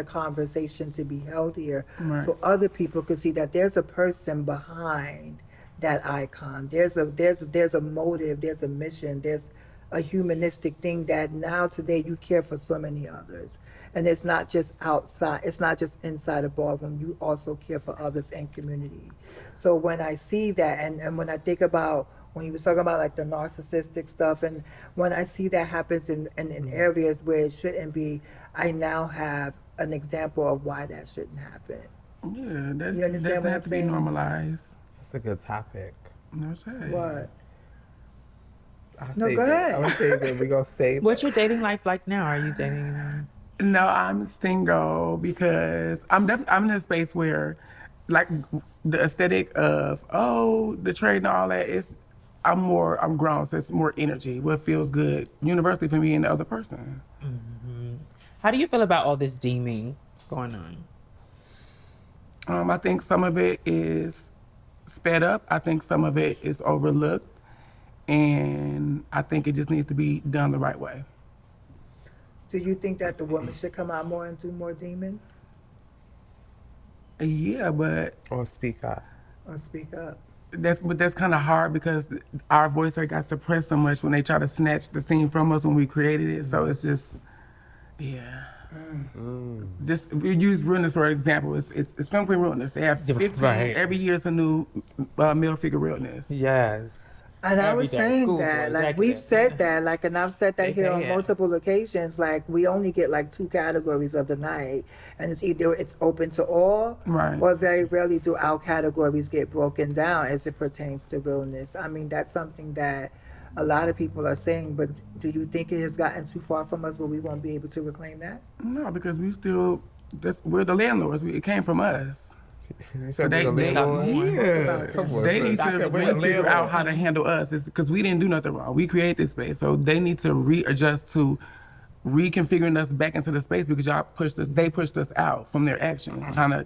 conversation to be healthier, Right. so other people could see that there's a person behind that icon. There's a motive. There's a mission. There's a humanistic thing that now today you care for so many others, and it's not just outside. It's not just inside a ballroom. You also care for others and community. So when I see that, and when I think about when you were talking about like the narcissistic stuff, and when I see that happens in areas where it shouldn't be, I now have an example of why that shouldn't happen. Yeah, that You understand doesn't what I'm have to be saying? normalized. That's a good topic. No shade. What? I'll No, save go it. ahead. I'm gonna save it. We're gonna save What's it. your dating life like now? Are you dating now? No, I'm single because I'm in a space where, like, the aesthetic of the trade and all that is, I'm grown, so it's more energy. What feels good universally for me and the other person. How do you feel about all this deeming going on? I think some of it is sped up. I think some of it is overlooked, and I think it just needs to be done the right way. Do you think that the woman should come out more and do more demon Yeah, but Or speak up. or speak up? that's kind of hard because our voice got suppressed so much when they try to snatch the scene from us when we created it. So it's just, yeah. Just we use Realness for an example. It's Film Queen Realness. They have 15 Right. every year. It's a new male figure Realness. Yes. And I was everyday saying school that, boy, like we've said that, like, and I've said that They here pay on it. multiple occasions. Like we only get like two categories of the night, and it's either it's open to all, Right. or very rarely do our categories get broken down as it pertains to realness. I mean, that's something that a lot of people are saying. But do you think it has gotten too far from us where we won't be able to reclaim that? No, because we're the landlords. It came from us. So they About that. they need to Stop really it. figure out how to handle us. Because we didn't do nothing wrong. We create this space, so they need to readjust to reconfiguring us back into the space because they pushed us out from their actions, trying to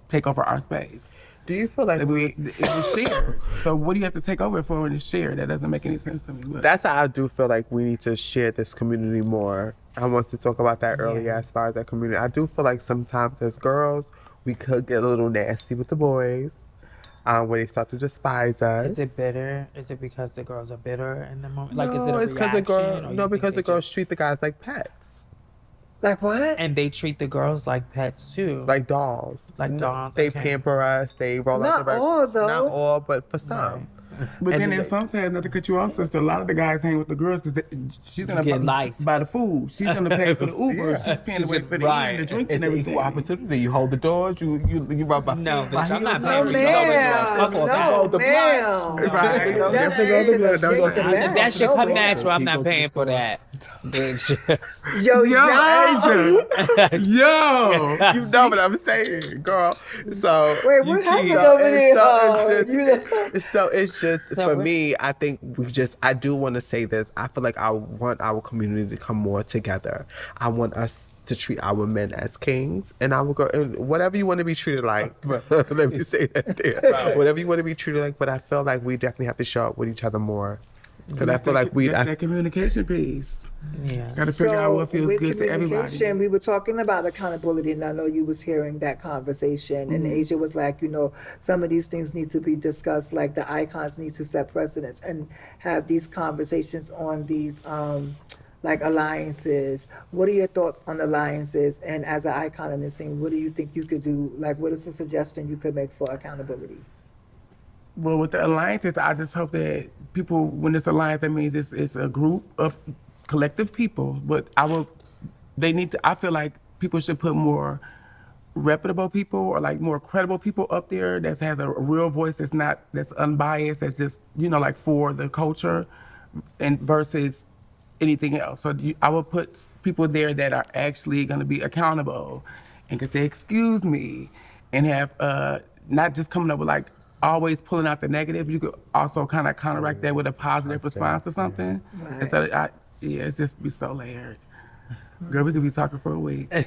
take over our space. Do you feel like It was shared. So what do you have to take over for when it's shared? That doesn't make any sense to me. But That's how I do feel like we need to share this community more. I want to talk about that earlier as far as that community. I do feel like sometimes as girls, we could get a little nasty with the boys when they start to despise us. Is it bitter? Is it because the girls are bitter in the moment? Like, is it No, a it's because the reaction, girl. or No, you think because they the girls just- treat the guys like pets, Like what? and they treat the girls like pets too. like dolls. Like No, dolls, They okay. pamper us. They roll out Not the all, though. Not all, but for some. But And then then in some times, not to cut you off, sister, a lot of the guys hang with the girls because she's gonna get life. buy the food. She's gonna pay for the Uber. Yeah. She's paying the way for the Right. eating, the drinks, It's and an everything. equal opportunity. You hold the doors. You rub my No, my bitch, I'm not heels paying up. for No, you. ma'am. Fuck all that. No, the ma'am. Right. That That's shit the other blood. is That's straight to what- back. That shit No, come ma'am. natural. I'm He not go to paying the for store. that, bitch. Yo, Yo, Asia. Yo. You know what I'm saying, girl. So Wait, you what happened keep- over and there? So Oh, it's you just, know. so it's just So for what- me. I think I do want to say this. I feel like I want our community to come more together. I want us to treat our men as kings, and I will go and whatever you want to be treated like. Let me say that there. Whatever you want to be treated like, but I feel like we definitely have to show up with each other more. Because I feel like That's that communication piece. Yeah. Got to figure out what feels with good to everybody. communication, we were talking about accountability, and I know you was hearing that conversation. And Asia was like, some of these things need to be discussed. Like the icons need to set precedents and have these conversations on these, like alliances. What are your thoughts on alliances? And as an icon in this scene, what do you think you could do? Like, what is a suggestion you could make for accountability? Well, with the alliances, I just hope that people, when it's alliance, that means it's a group of collective people. But I feel like people should put more reputable people or like more credible people up there that has a real voice that's unbiased, that's just, like for the culture and versus anything else. So I would put people there that are actually going to be accountable and can say, excuse me, and have not just coming up with like always pulling out the negative. You could also kind of counteract that with a positive response to something. Right. Instead of, it's just be so layered. Girl, we could be talking for a week. Are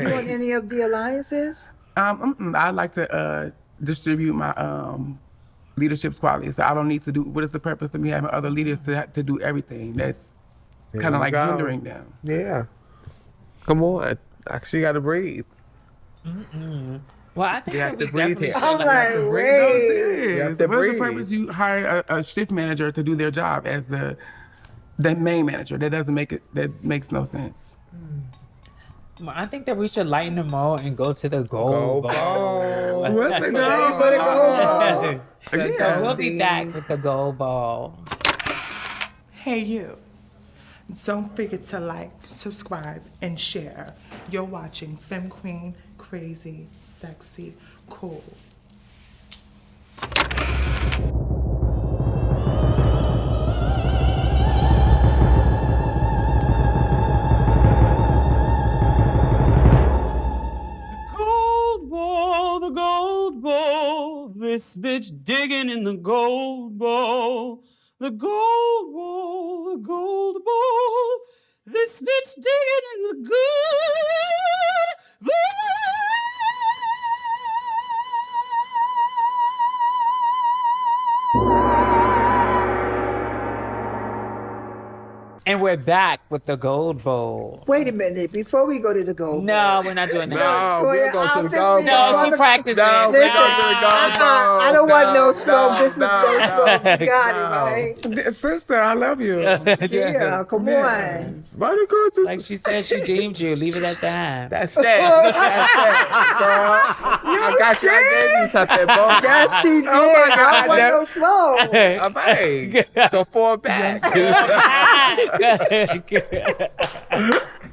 you on any of the alliances? I like to distribute my leadership qualities. So I don't need to do. What is the purpose of me having other leaders to do everything? That's kind you of like go. hindering them. Yeah. Come on. Actually, you got to breathe. Well, I think You have that we to breathe definitely here. should, I'm like, No, wait. serious. have to What's the breathe. purpose? You hire a shift manager to do their job as the main manager. That makes no sense. Well, I think that we should lighten the mode and go to the gold ball. What's the Ready for the gold ball? So we'll be back with the gold ball. Hey, you. Don't forget to like, subscribe, and share. You're watching Femme Queen, Crazy, Sexy, Cool. The gold bowl, this bitch digging in the gold bowl. The gold bowl, the gold bowl, this bitch digging in the good bowl. And And we're back with the gold bowl. Wait a minute. Before we go to the gold No, bowl. we're not doing that. No, Toya, we're going to I'll the just gold be bowl. No, she practiced No, it. we're Listen, going to the gold bowl. I don't want no No, smoke. This was no no, smoke. You got no. it, right? Sister, I love you. Yeah, come on. Why the girls do Like she said, she deemed you. Leave it at that. That's that. That's that, girl. I got you. I gave you something, boy. Yes, she did. Oh my God, I don't want no smoke. All right. So 4 back.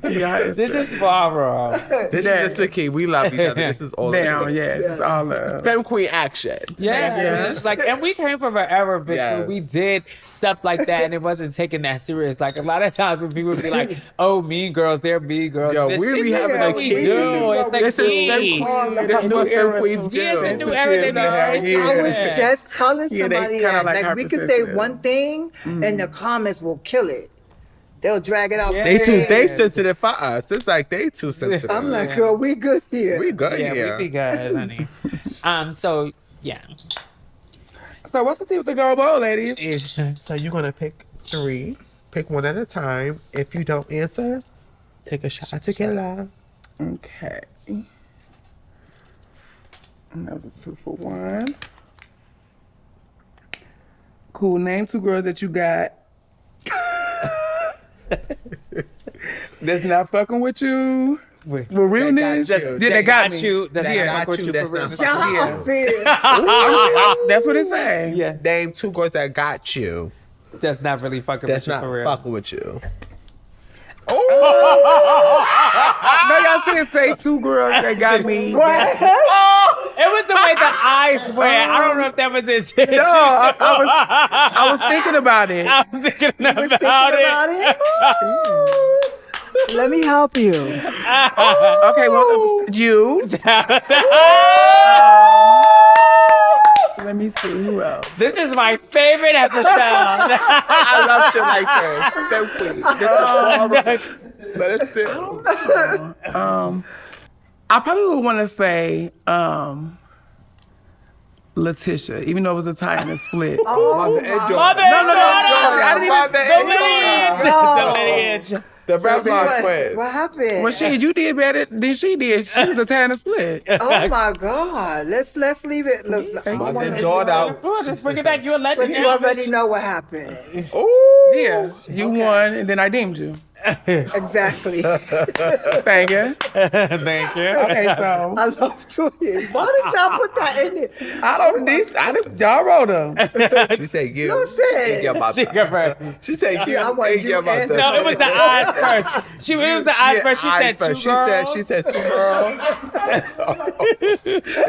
Yeah, This is Ballroom. This is just the key. We love each other. This is all. down, yes, it's all love. Femme Queen action. Yes. It's like, and we came from an era, bitch, where Yes. we did stuff like that, and it wasn't taken that serious. Like a lot of times when people would be like, "Oh, mean girls, they're mean girls." Yo, Bitch, we this be is having what a we key. do. It's like This is Femme key. Queen. This is what Femme Queens do. Yeah, it's a new era. They be Yeah. very I was serious. just telling Yeah, they somebody kinda that like we could say hypersensitive. one thing and the comments will kill it. They'll drag it out. Yeah. They sensitive for us. It's like they too sensitive. I'm like, girl, we good here. we good Yeah, here. we be good, honey. So yeah. So what's the tea with the gold bowl, ladies? So you're gonna pick 3. Pick one at a time. If you don't answer, take a shot of tequila. Okay. Another 2 for 1. Cool. Name 2 girls that you got. That's not fucking with you. For realness. That got you. Yeah, they got me. you. That's That not got fuck with you, you that's for real. not Y'all feel. That's what it's saying. Yeah, Name 2 girls that got you. that's not really fucking That's with you not for real. fucking with you. No, y'all said say 2 girls that got me. What? It was the way the eyes went. I don't know if that was intentional. No, I was thinking about it. I was thinking about, Thinking about it? Let me help you. Okay, well, you. Let me see who else. This is my favorite episode. I love shit like that. Femme Queen. This is horrible. But it's still. I probably would want to say Letitia, even though it was a tie and a split. Mother and daughter. Mother and daughter. I didn't even The lineage. The Revlon twins. What happened? Well, shit, you did better than she did. She was a tie and a split. Oh my God! Let's leave it. Look, I Mother wanna- and daughter. Just bring it back. You're a legend. But you already know what happened. Ooh. Yeah, you won, and then I deemed you. Exactly. Thank you. Thank you. Okay, so I love Toya. Why did y'all put that in there? y'all wrote them. She said you. Listen. And your mother. She said you. I want and you your mother. and- No, it was the eyes first. It was the eyes first. She said 2 girls. She said 2 girls.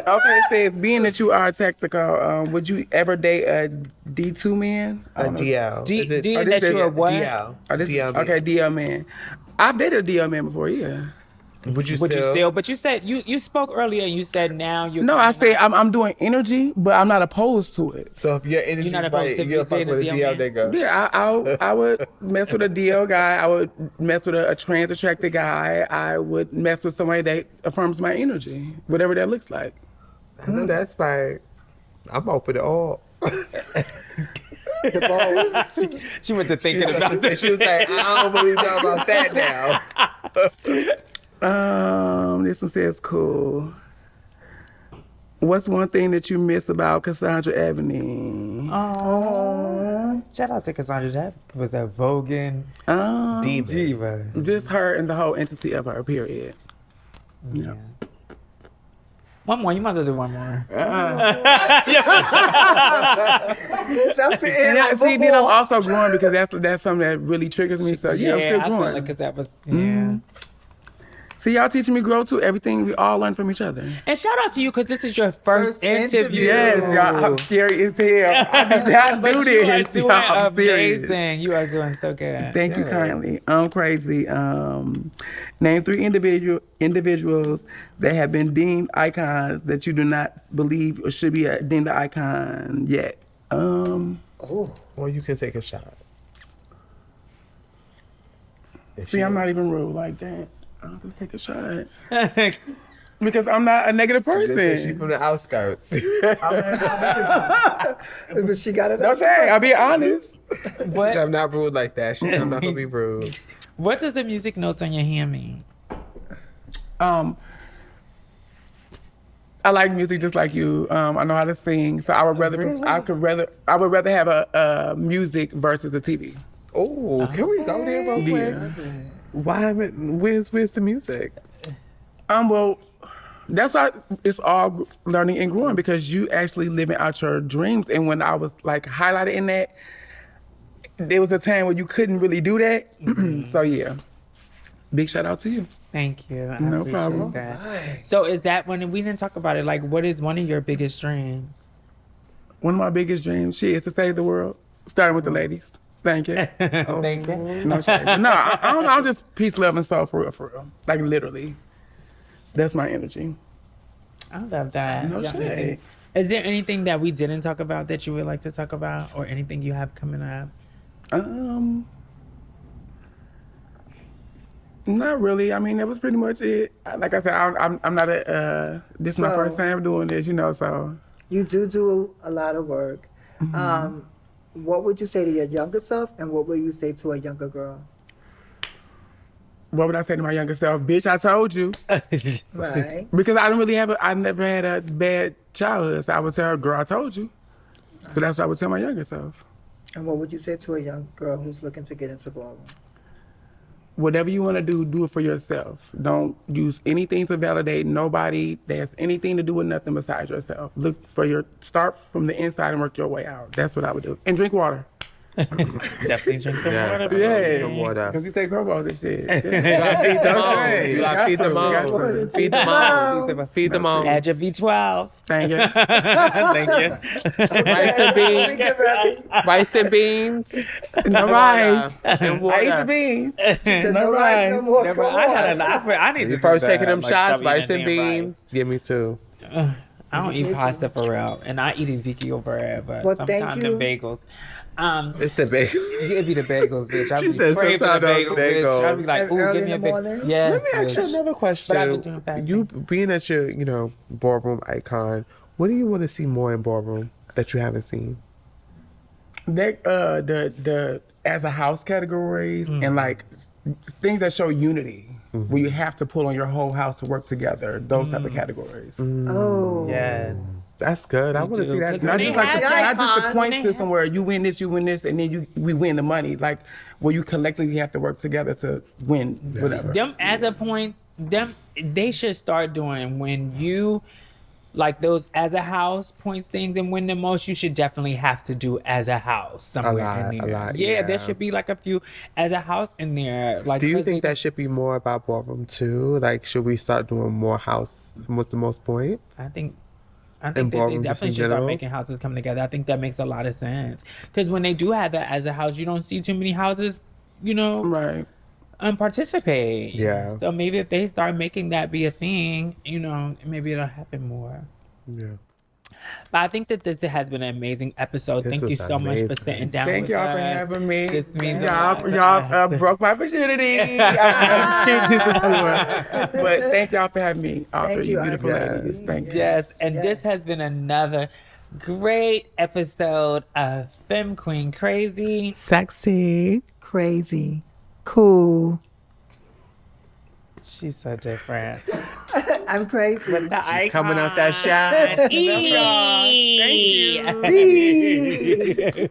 Okay, it says, being that you are technical, would you ever date a D2 man? I A don't know. DL. D Is it- D oh, that this you're a is what? DL. Oh, this, DL. okay, DL man. I've dated a DL man before, yeah. Would you Would you still? still? But you said you spoke earlier. And you said now you. No, I say I'm doing energy, but I'm not opposed to it. So if your energy You're not is opposed right, to you're fucking with a dating a DL DL nigga. Yeah, I would mess with a DL guy. I would mess with a trans attracted guy. I would mess with somebody that affirms my energy, whatever that looks like. I know that's fine. I'm open to all. She went to thinking about this. She was like, I don't really know about that now. This one says cool. What's one thing that you miss about Cassandra Ebony? Oh, shout out to Cassandra. That was a voguing diva. Just her and the whole entity of her, period. Yeah. One more. You might as well do one more. Bitch, I'm sitting here And like, see, then I'm football. also growing because that's something that really triggers me. So yeah, I'm still I feel growing. like 'cause that was yeah. See, y'all teaching me grow too. Everything we all learn from each other. And shout out to you because this is your first interview. interview. Yes, y'all. I'm scary as hell. I did not But do you this. are Y'all, doing I'm serious. amazing. You are doing so good. Thank you kindly. I'm crazy. Name 3 individuals that have been deemed icons that you do not believe or should be deemed an icon yet. Well, you can take a shot. See, I'm not even rude like that. I'll just take a shot. Because I'm not a negative She person. just said she from the outskirts. But she got it. No shade. I'll be honest. What I'm not rude like that. She's I'm not gonna be rude. What does the music notes on your hand mean? I like music just like you. I know how to sing, so I would rather have a music versus a TV. Oh, can we go there real quick? Why haven't? Where's the music? Well, that's why it's all learning and growing because you actually living out your dreams. And when I was like highlighted in that, there was a time where you couldn't really do that. So yeah, big shout out to you. Thank you. I No appreciate problem. that. So is that when we didn't talk about it? Like, what is one of your biggest dreams? One of my biggest dreams, is to save the world, starting with the ladies. Thank you. Thank you. No shade. But no, I don't know. I'm just peace, love, and soul for real. Like literally. That's my energy. I love that. No shade. Is there anything that we didn't talk about that you would like to talk about, or anything you have coming up? Not really. I mean, that was pretty much it. Like I said, I'm not this is my first time doing this, so. You do a lot of work. What would you say to your younger self, and what would you say to a younger girl? What would I say to my younger self? Bitch, I told you. Right. Because I never had a bad childhood. So I would tell her, girl, I told you. So that's what I would tell my younger self. And what would you say to a young girl who's looking to get into ballroom? Whatever you want to do it for yourself. Don't use anything to validate nobody that has anything to do with nothing besides yourself. Start from the inside and work your way out. That's what I would do. And drink water. Definitely drink the water. Yeah. Water. Because you take grandmas and shit. You gotta feed the moms. Feed the moms. Feed the moms. Add your B12. Thank you. Thank you. Rice and beans. Rice and beans. No rice. And water. I eat the beans. No rice, no more. Never, Come I need to You do first that, taking them like shots, stuffing rice and beans. Give me two. I don't eat pasta for real, and I eat Ezekiel bread, but Well, thank sometimes you. the bagels. It's the bagel. It'd be the bagels, bitch. I'd She be said craving sometimes the the bagel, bitch. bagels. I'd be like, ooh, Early give me in a the bagel. morning? Yes, Let me ask you bitch. another question. But I've been doing fasting. You being that you're, ballroom icon, what do you want to see more in ballroom that you haven't seen? The as a house categories and like things that show unity, where you have to pull on your whole house to work together. Those type of categories. Oh. Yes. That's good. I want to see that. Because Not when just they like have not that just the con, point when they system where you win this, and then we win the money. Like where you collectively have to work together to win whatever. Them as a point, they should start doing when you like those as a house points things and win the most. You should definitely have to do as a house somewhere in there. lot, yeah, there yeah. should be like a few as a house in there. Like, Do you 'cause think they- that should be more about ballroom too? Like, should we start doing more house with the most points? I think And they ballroom just definitely in should start general? making houses come together. I think that makes a lot of sense. Because when they do have that as a house, you don't see too many houses, Right. participate. Yeah. So maybe if they start making that be a thing, maybe it'll happen more. Yeah. But I think that this has been an amazing episode. This thank you was so much for amazing. sitting down Thank with y'all us. for having me. This means a lot to y'all us. broke my virginity. But thank y'all for having me. All Thank three you, beautiful Ivy. ladies. Thank you. Yes, and Yes. this has been another great episode of Femme Queen Crazy. Sexy. Crazy. Cool. She's so different. I'm crazy. She's coming out that shot. Thank you. Bee.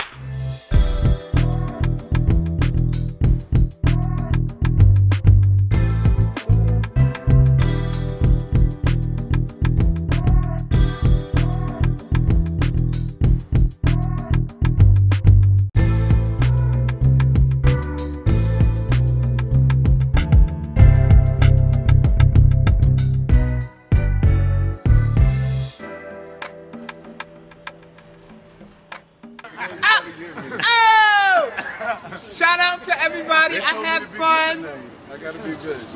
Shout out to everybody. I had fun. I gotta be good.